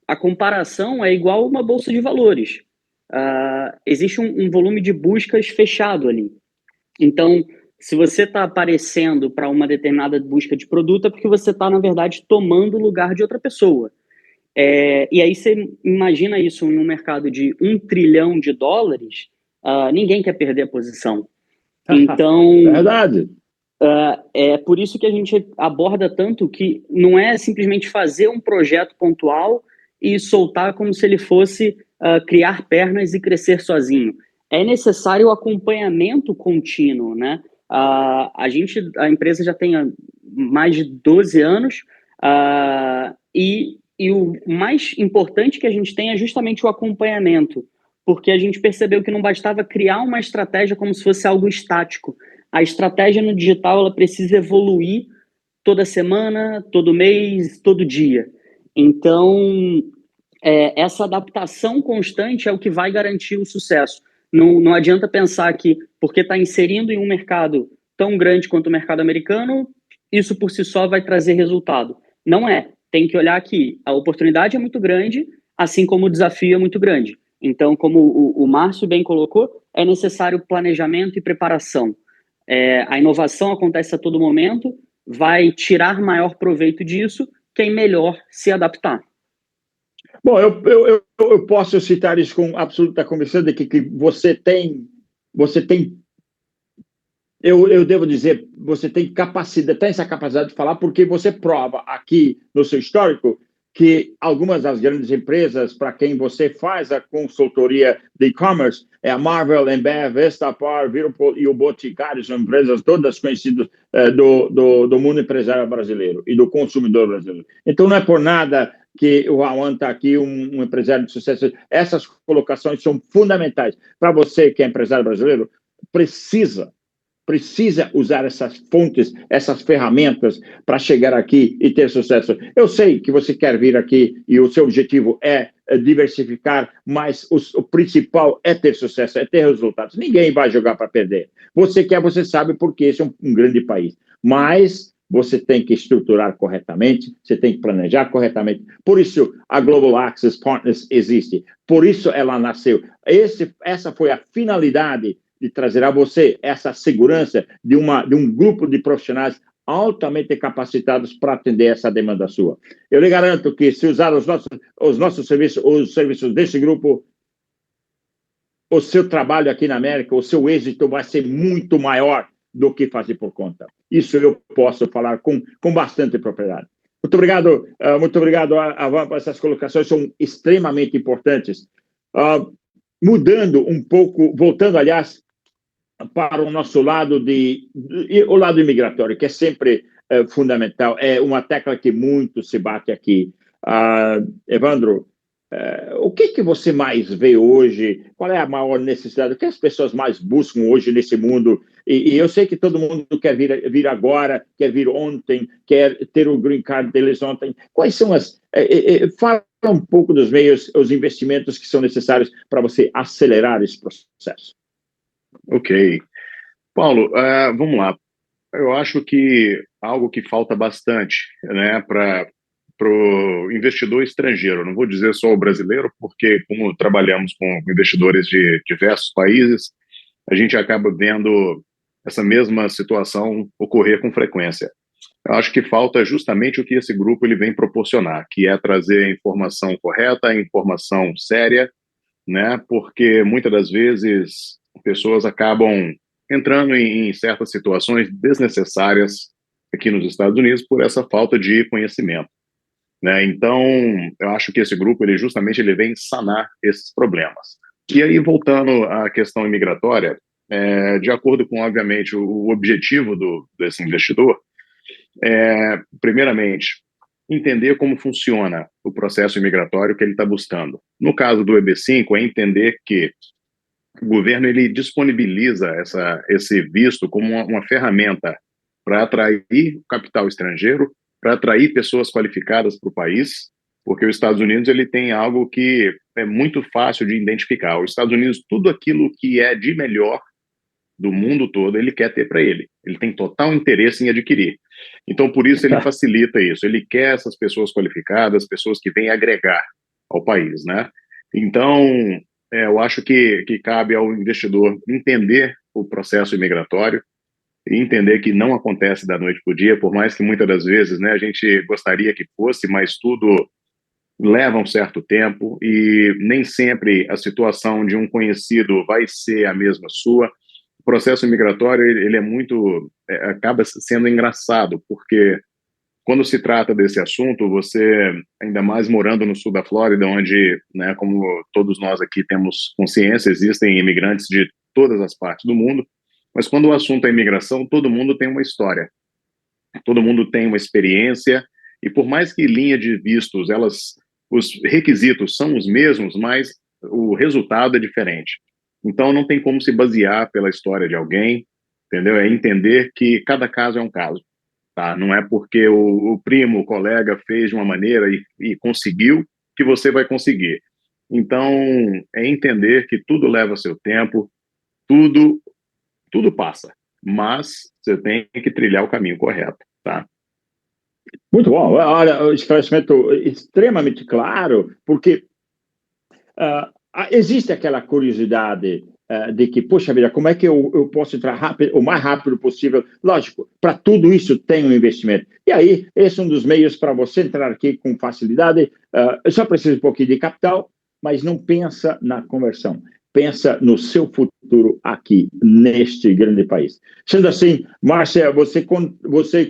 a comparação é igual a uma bolsa de valores. Existe um volume de buscas fechado ali. Então, se você está aparecendo para uma determinada busca de produto, é porque você está, na verdade, tomando o lugar de outra pessoa. E aí você imagina isso no mercado de $1 trilhão, ninguém quer perder a posição. Então, verdade. É por isso que a gente aborda tanto que não é simplesmente fazer um projeto pontual e soltar como se ele fosse criar pernas e crescer sozinho. É necessário o acompanhamento contínuo, né? A empresa já tem mais de 12 anos e o mais importante que a gente tem é justamente o acompanhamento, porque a gente percebeu que não bastava criar uma estratégia como se fosse algo estático. A estratégia no digital ela precisa evoluir toda semana, todo mês, todo dia. Então, essa adaptação constante é o que vai garantir o sucesso. Não adianta pensar que, porque está inserindo em um mercado tão grande quanto o mercado americano, isso por si só vai trazer resultado. Não é. Tem que olhar que a oportunidade é muito grande, assim como o desafio é muito grande. Então, como o Márcio bem colocou, é necessário planejamento e preparação. A inovação acontece a todo momento, vai tirar maior proveito disso quem melhor se adaptar. Bom, eu posso citar isso com absoluta convicção de que você tem, eu devo dizer, você tem essa capacidade de falar, porque você prova aqui no seu histórico que algumas das grandes empresas para quem você faz a consultoria de e-commerce, a Marvel, Embev, Estapar, Whirlpool e o Boticário, são empresas todas conhecidas do mundo empresarial brasileiro e do consumidor brasileiro. Então, não é por nada que o Rawan está aqui, um empresário de sucesso. Essas colocações são fundamentais. Para você que é empresário brasileiro, precisa usar essas fontes, essas ferramentas para chegar aqui e ter sucesso. Eu sei que você quer vir aqui e o seu objetivo é diversificar, mas o principal é ter sucesso, é ter resultados. Ninguém vai jogar para perder. Você quer, você sabe, porque esse é um grande país. Mas você tem que estruturar corretamente, você tem que planejar corretamente. Por isso, a Global Access Partners existe. Por isso, ela nasceu. Essa foi a finalidade de trazer a você essa segurança de um grupo de profissionais altamente capacitados para atender essa demanda sua. Eu lhe garanto que, se usar os nossos serviços, os serviços desse grupo, o seu trabalho aqui na América, o seu êxito vai ser muito maior do que fazer por conta. Isso eu posso falar com bastante propriedade. Muito obrigado, Avan, por essas colocações, são extremamente importantes. Mudando um pouco, voltando, aliás, para o nosso lado o lado imigratório, que é sempre fundamental, é uma tecla que muito se bate aqui. Evandro, o que você mais vê hoje? Qual é a maior necessidade? O que as pessoas mais buscam hoje nesse mundo? E eu sei que todo mundo quer vir agora, quer vir ontem, quer ter o green card deles ontem. Quais são fala um pouco dos meios, os investimentos que são necessários para você acelerar esse processo. Ok. Paulo, vamos lá. Eu acho que algo que falta bastante, né, para o investidor estrangeiro, não vou dizer só o brasileiro, porque como trabalhamos com investidores de diversos países, a gente acaba vendo essa mesma situação ocorrer com frequência. Eu acho que falta justamente o que esse grupo ele vem proporcionar, que é trazer a informação correta, a informação séria, né, porque muitas das vezes pessoas acabam entrando em certas situações desnecessárias aqui nos Estados Unidos por essa falta de conhecimento, né? Então, eu acho que esse grupo, ele vem sanar esses problemas. E aí, voltando à questão imigratória, de acordo com, obviamente, o objetivo desse investidor, primeiramente, entender como funciona o processo imigratório que ele está buscando. No caso do EB5, é entender que o governo ele disponibiliza esse visto como uma ferramenta para atrair capital estrangeiro, para atrair pessoas qualificadas para o país, porque os Estados Unidos ele tem algo que é muito fácil de identificar. Os Estados Unidos, tudo aquilo que é de melhor do mundo todo, ele quer ter para ele. Ele tem total interesse em adquirir. Então, por isso, ele facilita isso. Ele quer essas pessoas qualificadas, pessoas que vêm agregar ao país, né? Então, eu acho que cabe ao investidor entender o processo imigratório e entender que não acontece da noite para o dia, por mais que muitas das vezes, né, a gente gostaria que fosse, mas tudo leva um certo tempo e nem sempre a situação de um conhecido vai ser a mesma sua. O processo migratório, ele é muito, acaba sendo engraçado, porque quando se trata desse assunto, você, ainda mais morando no sul da Flórida, onde, né, como todos nós aqui temos consciência, existem imigrantes de todas as partes do mundo, mas quando o assunto é imigração, todo mundo tem uma história, todo mundo tem uma experiência, e por mais que linha de vistos, os requisitos são os mesmos, mas o resultado é diferente. Então, não tem como se basear pela história de alguém, entendeu? É entender que cada caso é um caso. Tá? Não é porque o primo, o colega fez de uma maneira e conseguiu que você vai conseguir. Então, é entender que tudo leva seu tempo, tudo passa, mas você tem que trilhar o caminho correto, tá? Muito bom. Olha, o esclarecimento extremamente claro, porque existe aquela curiosidade de que, poxa vida, como é que eu posso entrar rápido, o mais rápido possível? Lógico, para tudo isso tem um investimento. E aí, esse é um dos meios para você entrar aqui com facilidade. Só precisa de um pouquinho de capital, mas não pensa na conversão. Pensa no seu futuro aqui, neste grande país. Sendo assim, Márcia, você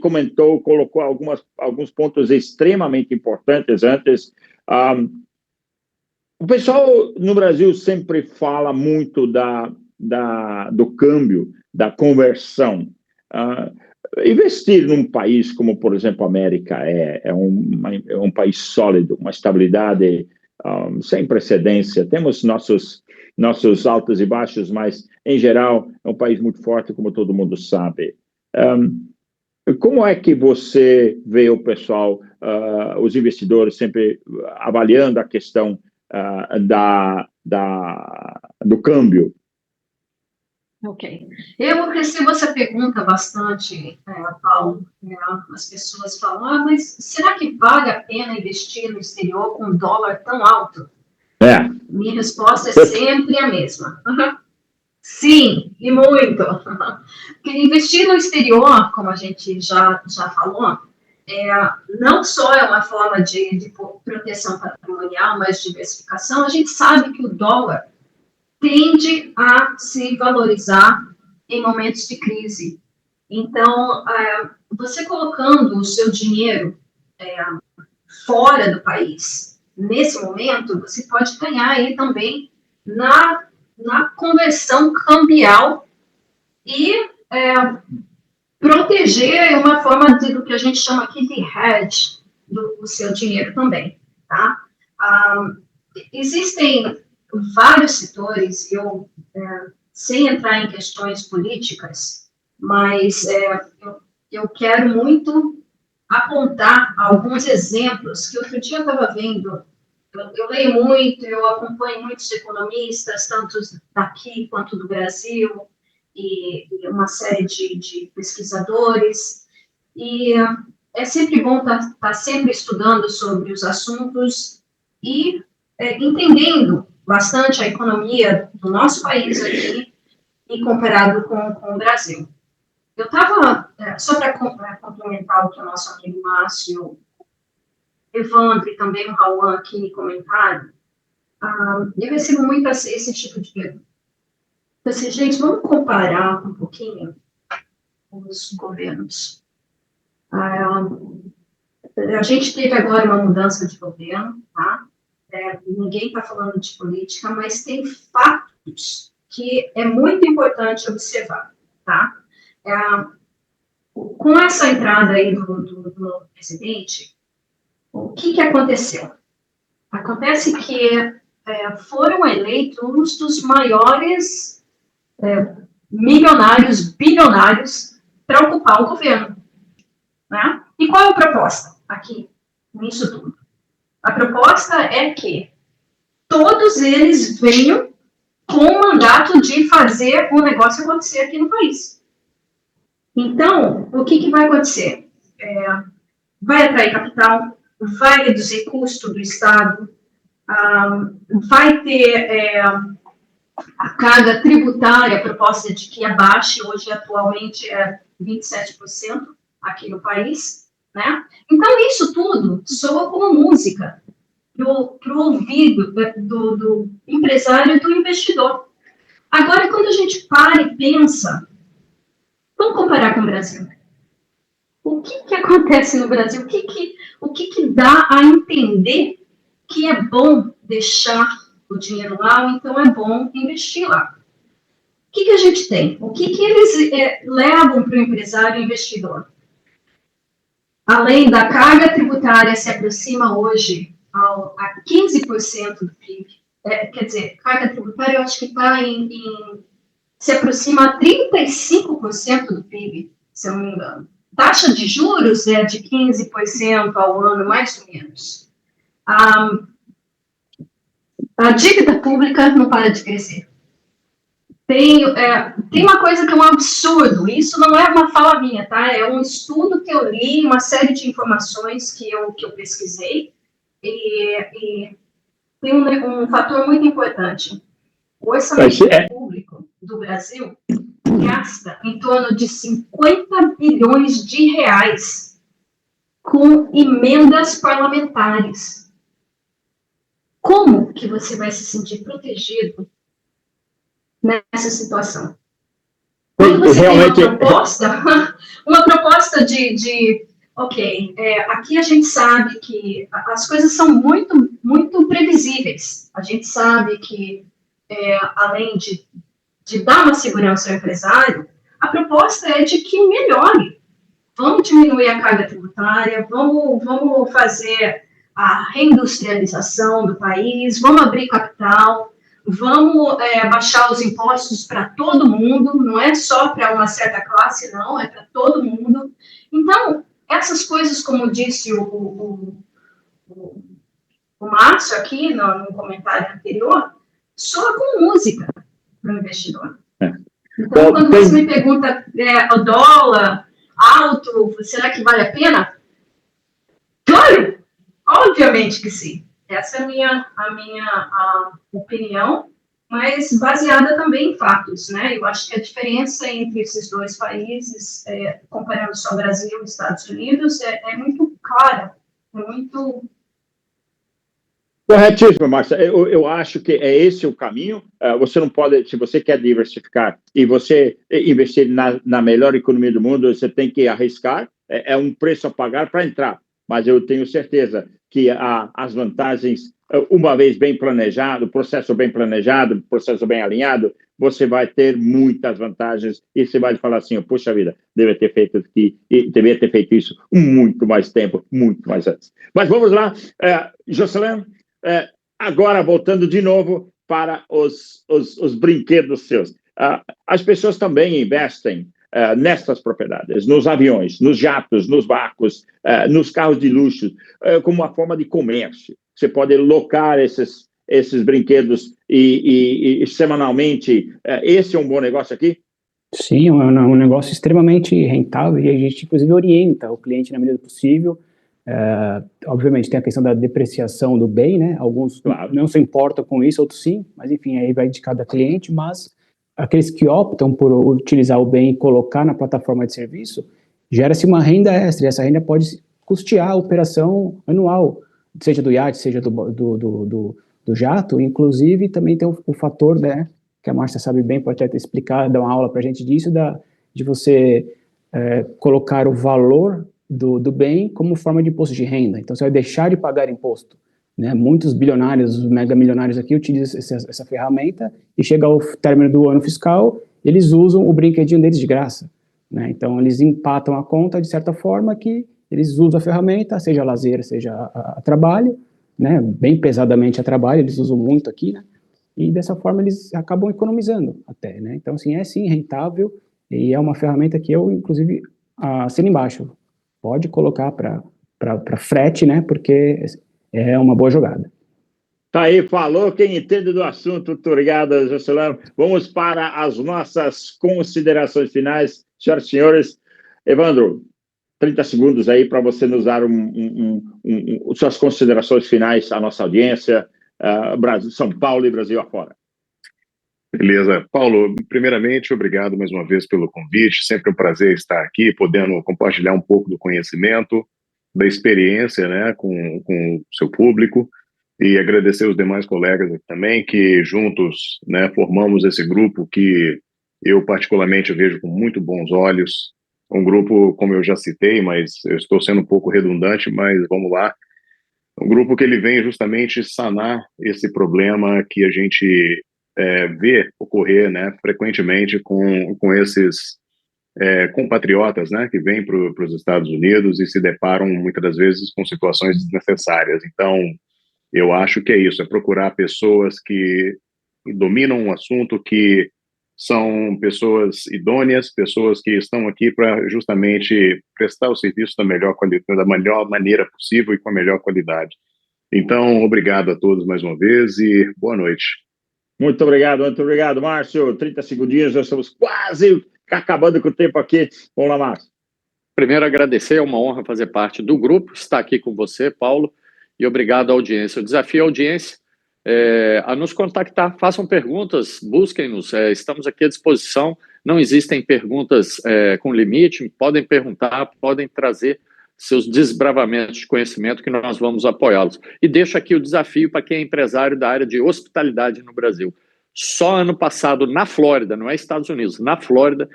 comentou, colocou alguns pontos extremamente importantes antes. O pessoal no Brasil sempre fala muito do câmbio, da conversão. Investir num país como, por exemplo, a América é um país sólido, uma estabilidade sem precedência. Temos nossos altos e baixos, mas, em geral, é um país muito forte, como todo mundo sabe. Como é que você vê o pessoal, os investidores sempre avaliando a questão do câmbio? Ok. Eu recebo essa pergunta bastante, Paulo. As pessoas falam, mas será que vale a pena investir no exterior com um dólar tão alto? Minha resposta é sempre a mesma. Sim, e muito. Porque investir no exterior, como a gente já falou, não só é uma forma de proteção patrimonial, mas diversificação. A gente sabe que o dólar tende a se valorizar em momentos de crise. Então, você colocando o seu dinheiro fora do país, nesse momento, você pode ganhar aí também na conversão cambial e proteger uma forma do que a gente chama aqui de hedge do seu dinheiro também, tá? Existem vários setores, sem entrar em questões políticas, mas eu quero muito apontar alguns exemplos que outro dia eu estava vendo. Eu leio muito, eu acompanho muitos economistas, tanto daqui quanto do Brasil, e uma série de pesquisadores, e é sempre bom estar sempre estudando sobre os assuntos e entendendo bastante a economia do nosso país aqui e comparado com o Brasil. Eu estava, só para complementar o que o nosso amigo Márcio, Evandro e também o Rauan aqui me comentaram, eu recebo muito esse tipo de pergunta. Então, assim, gente, vamos comparar um pouquinho os governos. A gente teve agora uma mudança de governo, tá? Ninguém está falando de política, mas tem fatos que é muito importante observar, tá? Com essa entrada aí do novo presidente, o que aconteceu? Acontece que foram eleitos dos maiores milionários, bilionários, para ocupar o governo. Né? E qual é a proposta aqui, nisso tudo? A proposta é que todos eles venham com o mandato de fazer o negócio acontecer aqui no país. Então, o que vai acontecer? Vai atrair capital, vai reduzir custo do Estado, vai ter a carga tributária, a proposta de que abaixe, hoje atualmente é 27% aqui no país, né? Então, isso tudo soa como música para o ouvido do empresário e do investidor. Agora, quando a gente para e pensa, vamos comparar com o Brasil. O que acontece no Brasil? O que dá a entender que é bom deixar o dinheiro lá, ou então é bom investir lá? O que a gente tem? O que eles levam para o empresário e investidor? Além da carga tributária, se aproxima hoje a 15% do PIB. Quer dizer, carga tributária eu acho que está se aproxima a 35% do PIB, se eu não me engano. Taxa de juros é de 15% ao ano, mais ou menos. A dívida pública não para de crescer. Tem uma coisa que é um absurdo, isso não é uma fala minha, tá? É um estudo que eu li, uma série de informações que eu pesquisei, e tem um fator muito importante. O orçamento público do Brasil gasta em torno de 50 bilhões de reais com emendas parlamentares. Como que você vai se sentir protegido nessa situação? Quando você Realmente... tem uma proposta de ok, aqui a gente sabe que as coisas são muito, muito previsíveis. A gente sabe que, além de dar uma segurança ao empresário, a proposta é de que melhore. Vamos diminuir a carga tributária, vamos fazer a reindustrialização do país, vamos abrir capital, vamos baixar os impostos para todo mundo, não é só para uma certa classe, não, é para todo mundo. Então, essas coisas, como disse o Márcio aqui no comentário anterior, soa com música para o investidor. Então, quando você me pergunta o dólar alto, será que vale a pena? Claro, obviamente que sim. Essa é a minha opinião, mas baseada também em fatos, né? Eu acho que a diferença entre esses dois países, comparando só Brasil e Estados Unidos, é muito clara, é muito... Corretíssimo, Márcia. Eu acho que é esse o caminho. Você não pode, se você quer diversificar e você investir na melhor economia do mundo, você tem que arriscar. É um preço a pagar para entrar. Mas eu tenho certeza que as vantagens, uma vez bem planejado, processo bem planejado, processo bem alinhado, você vai ter muitas vantagens e você vai falar assim, puxa vida, deveria ter feito isso muito mais tempo, muito mais antes. Mas vamos lá, Jocelyn, agora voltando de novo para os brinquedos seus. As pessoas também investem nestas propriedades, nos aviões, nos jatos, nos barcos, nos carros de luxo, como uma forma de comércio. Você pode locar esses brinquedos e semanalmente. Esse é um bom negócio aqui? Sim, é um negócio extremamente rentável e a gente, inclusive, orienta o cliente na medida do possível. Obviamente tem a questão da depreciação do bem, né? Alguns não se importam com isso, outros sim, mas enfim, aí vai de cada cliente, mas aqueles que optam por utilizar o bem e colocar na plataforma de serviço, gera-se uma renda extra, e essa renda pode custear a operação anual, seja do iate, seja do jato, inclusive também tem o fator, né, que a Márcia sabe bem, pode até explicar, dar uma aula para a gente disso, de você colocar o valor do bem como forma de imposto de renda. Então, você vai deixar de pagar imposto. Né? Muitos bilionários, os mega milionários aqui, utilizam essa ferramenta e chega ao término do ano fiscal, eles usam o brinquedinho deles de graça. Né? Então, eles empatam a conta de certa forma que eles usam a ferramenta, seja a lazer, seja a trabalho, né? Bem pesadamente a trabalho, eles usam muito aqui, né? E dessa forma eles acabam economizando até. Né? Então, assim, é sim rentável e é uma ferramenta que eu, inclusive, assino embaixo. Pode colocar para frete, né? Porque é uma boa jogada. Tá aí, falou quem entende do assunto. Muito obrigado, Jocelyn. Vamos para as nossas considerações finais, senhoras e senhores. Evandro, 30 segundos aí para você nos dar suas considerações finais à nossa audiência, Brasil, São Paulo e Brasil afora. Beleza. Paulo, primeiramente, obrigado mais uma vez pelo convite. Sempre um prazer estar aqui, podendo compartilhar um pouco do conhecimento, da experiência, né, com o seu público, e agradecer os demais colegas aqui também, que juntos, né, formamos esse grupo que eu particularmente vejo com muito bons olhos. Um grupo, como eu já citei, mas eu estou sendo um pouco redundante, mas vamos lá. Um grupo que ele vem justamente sanar esse problema que a gente vê ocorrer, né, frequentemente com esses compatriotas, né, que vêm para os Estados Unidos e se deparam muitas das vezes com situações desnecessárias. Então, eu acho que é isso, é procurar pessoas que dominam um assunto, que são pessoas idôneas, pessoas que estão aqui para justamente prestar o serviço da melhor maneira possível e com a melhor qualidade. Então, obrigado a todos mais uma vez e boa noite. Muito obrigado, Márcio. 30 segundinhos, nós estamos quase acabando com o tempo aqui. Vamos lá, Márcio. Primeiro, agradecer, é uma honra fazer parte do grupo, estar aqui com você, Paulo, e obrigado à audiência. Eu desafio a audiência a nos contactar, façam perguntas, busquem-nos, estamos aqui à disposição, não existem perguntas com limite, podem perguntar, podem trazer seus desbravamentos de conhecimento que nós vamos apoiá-los. E deixo aqui o desafio para quem é empresário da área de hospitalidade no Brasil. Só ano passado, na Flórida, não é Estados Unidos, na Flórida,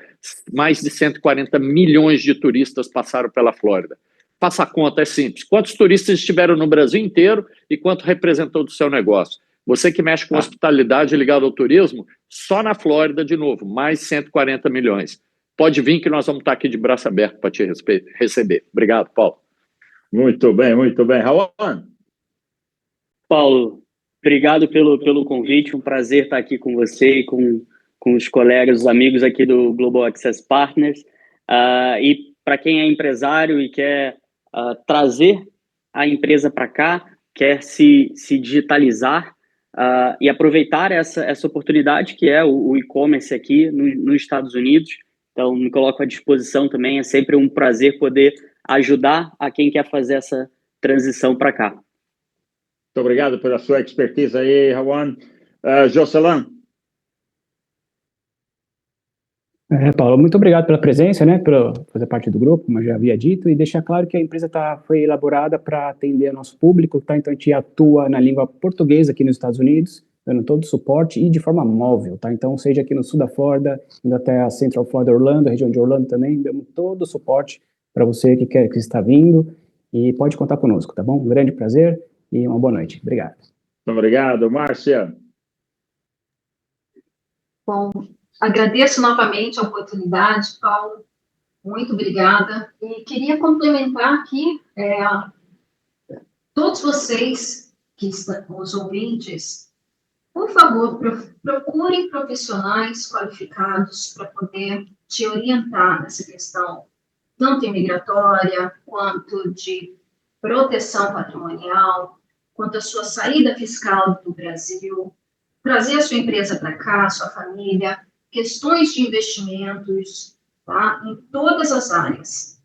mais de 140 milhões de turistas passaram pela Flórida. Faça a conta, é simples. Quantos turistas estiveram no Brasil inteiro e quanto representou do seu negócio? Você que mexe com hospitalidade ligado ao turismo, só na Flórida, de novo, mais 140 milhões. Pode vir que nós vamos estar aqui de braço aberto para te receber. Obrigado, Paulo. Muito bem, muito bem. Rawan? Paulo, obrigado pelo convite, um prazer estar aqui com você e com os colegas, os amigos aqui do Global Access Partners. E para quem é empresário e quer trazer a empresa para cá, quer se digitalizar e aproveitar essa oportunidade que é o e-commerce aqui nos Estados Unidos. Então, me coloco à disposição também, é sempre um prazer poder ajudar a quem quer fazer essa transição para cá. Muito obrigado pela sua expertise aí, Rawan. Jocelyn? Paulo, muito obrigado pela presença, né, por fazer parte do grupo, como eu já havia dito, e deixar claro que a empresa foi elaborada para atender o nosso público, tá? Então a gente atua na língua portuguesa aqui nos Estados Unidos, dando todo o suporte e de forma móvel, tá? Então, seja aqui no sul da Flórida, indo até a Central Florida, Orlando, a região de Orlando também, damos todo o suporte para você que está vindo e pode contar conosco, tá bom? Um grande prazer e uma boa noite. Obrigado. Muito obrigado. Márcia? Bom, agradeço novamente a oportunidade, Paulo. Muito obrigada. E queria complementar aqui todos vocês que estão, os ouvintes, por favor, procurem profissionais qualificados para poder te orientar nessa questão, tanto imigratória, quanto de proteção patrimonial, quanto a sua saída fiscal do Brasil, trazer a sua empresa para cá, sua família, questões de investimentos, tá? Em todas as áreas.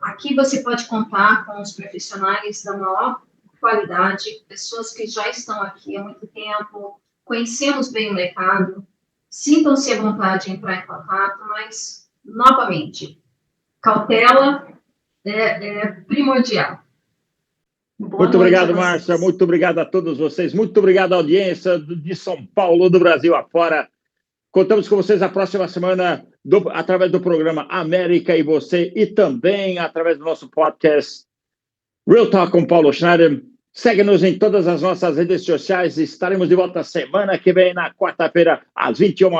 Aqui você pode contar com os profissionais da maior qualidade, pessoas que já estão aqui há muito tempo, conhecemos bem o mercado, sintam-se à vontade de entrar em contato, mas, novamente, cautela é primordial. Muito obrigado, Márcia. Muito obrigado a todos vocês. Muito obrigado à audiência de São Paulo, do Brasil afora. Contamos com vocês a próxima semana através do programa América e Você e também através do nosso podcast Real Talk com Paulo Schneider. Segue-nos em todas as nossas redes sociais. Estaremos de volta semana que vem, na quarta-feira, às 21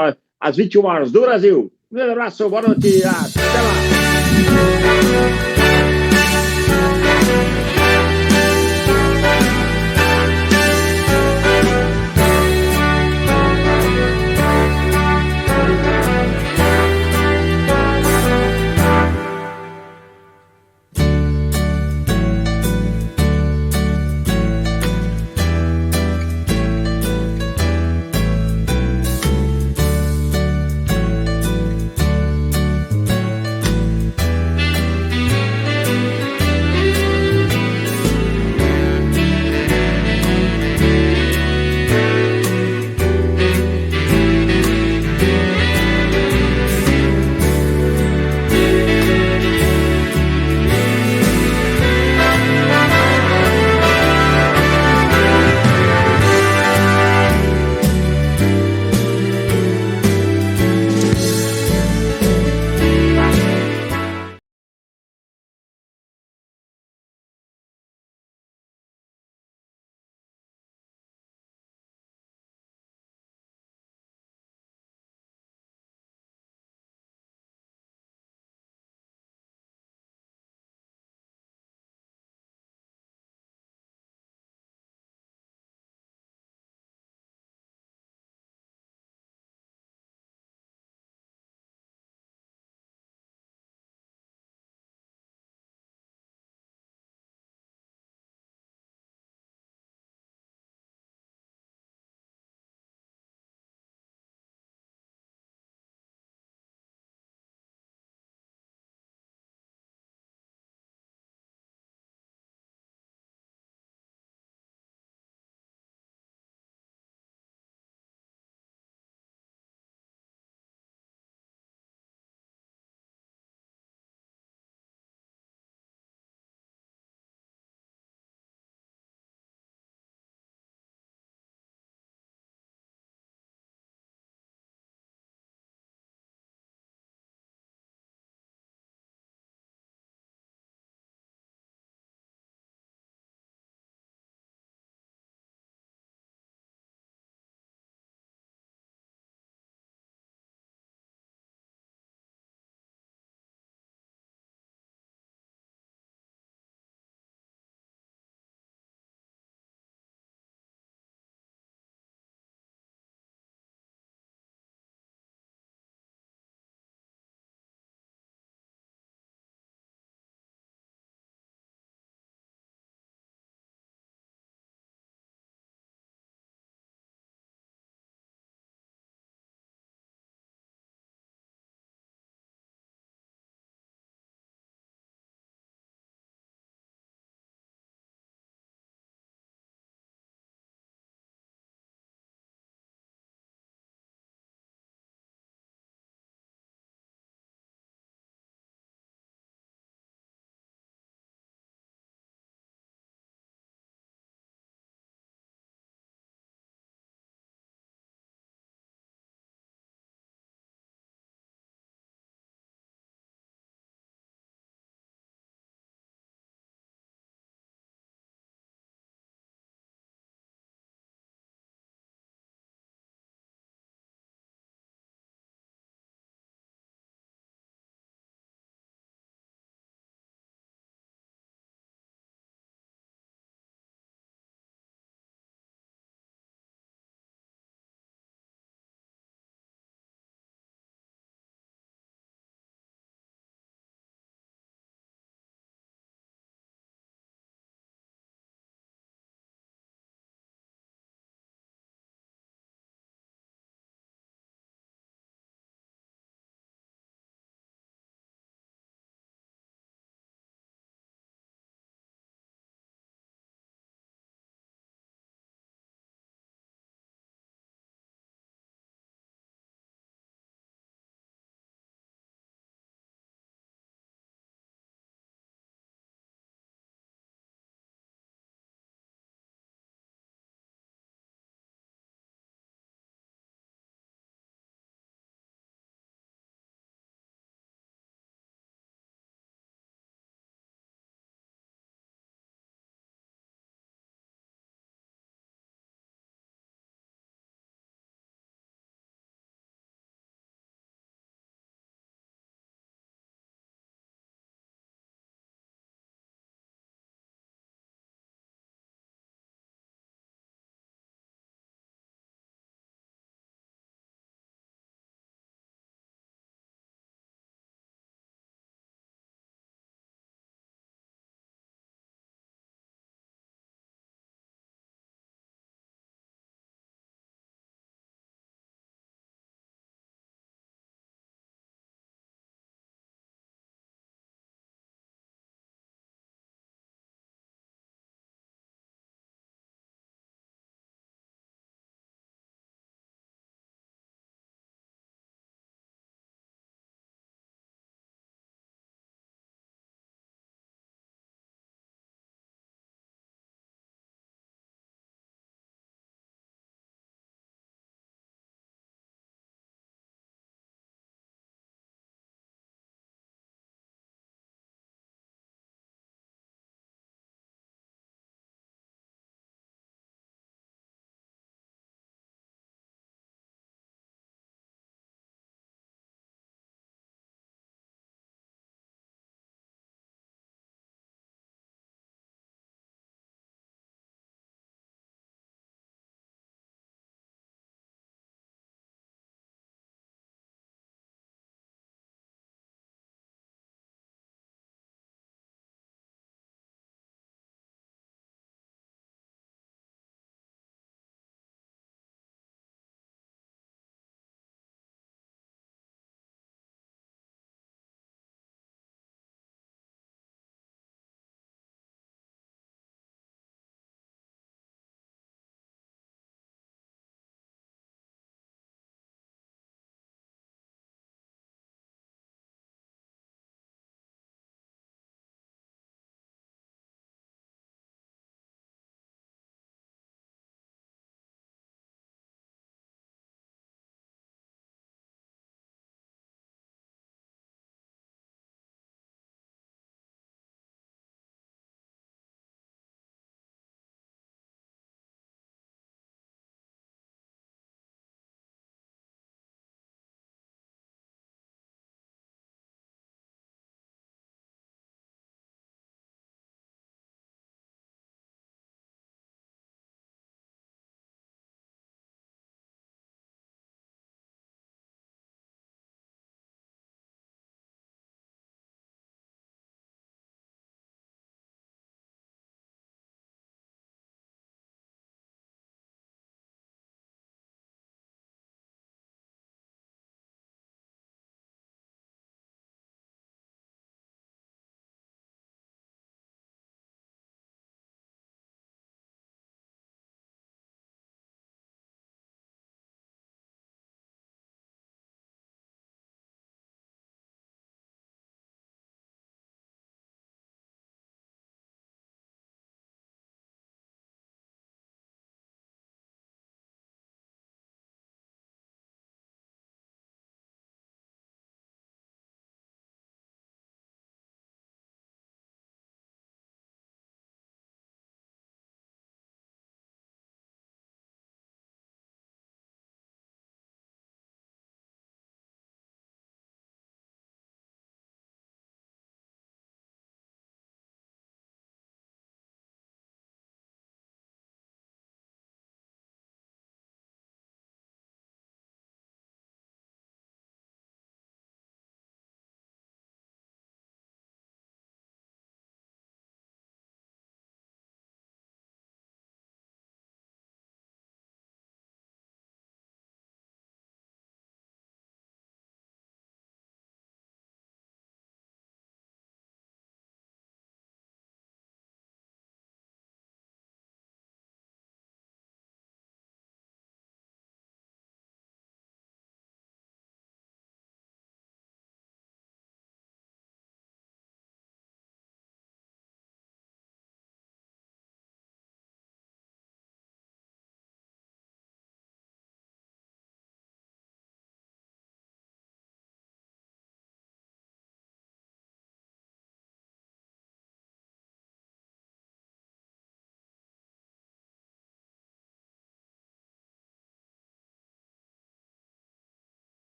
horas do Brasil. Um grande abraço, boa noite. Até lá.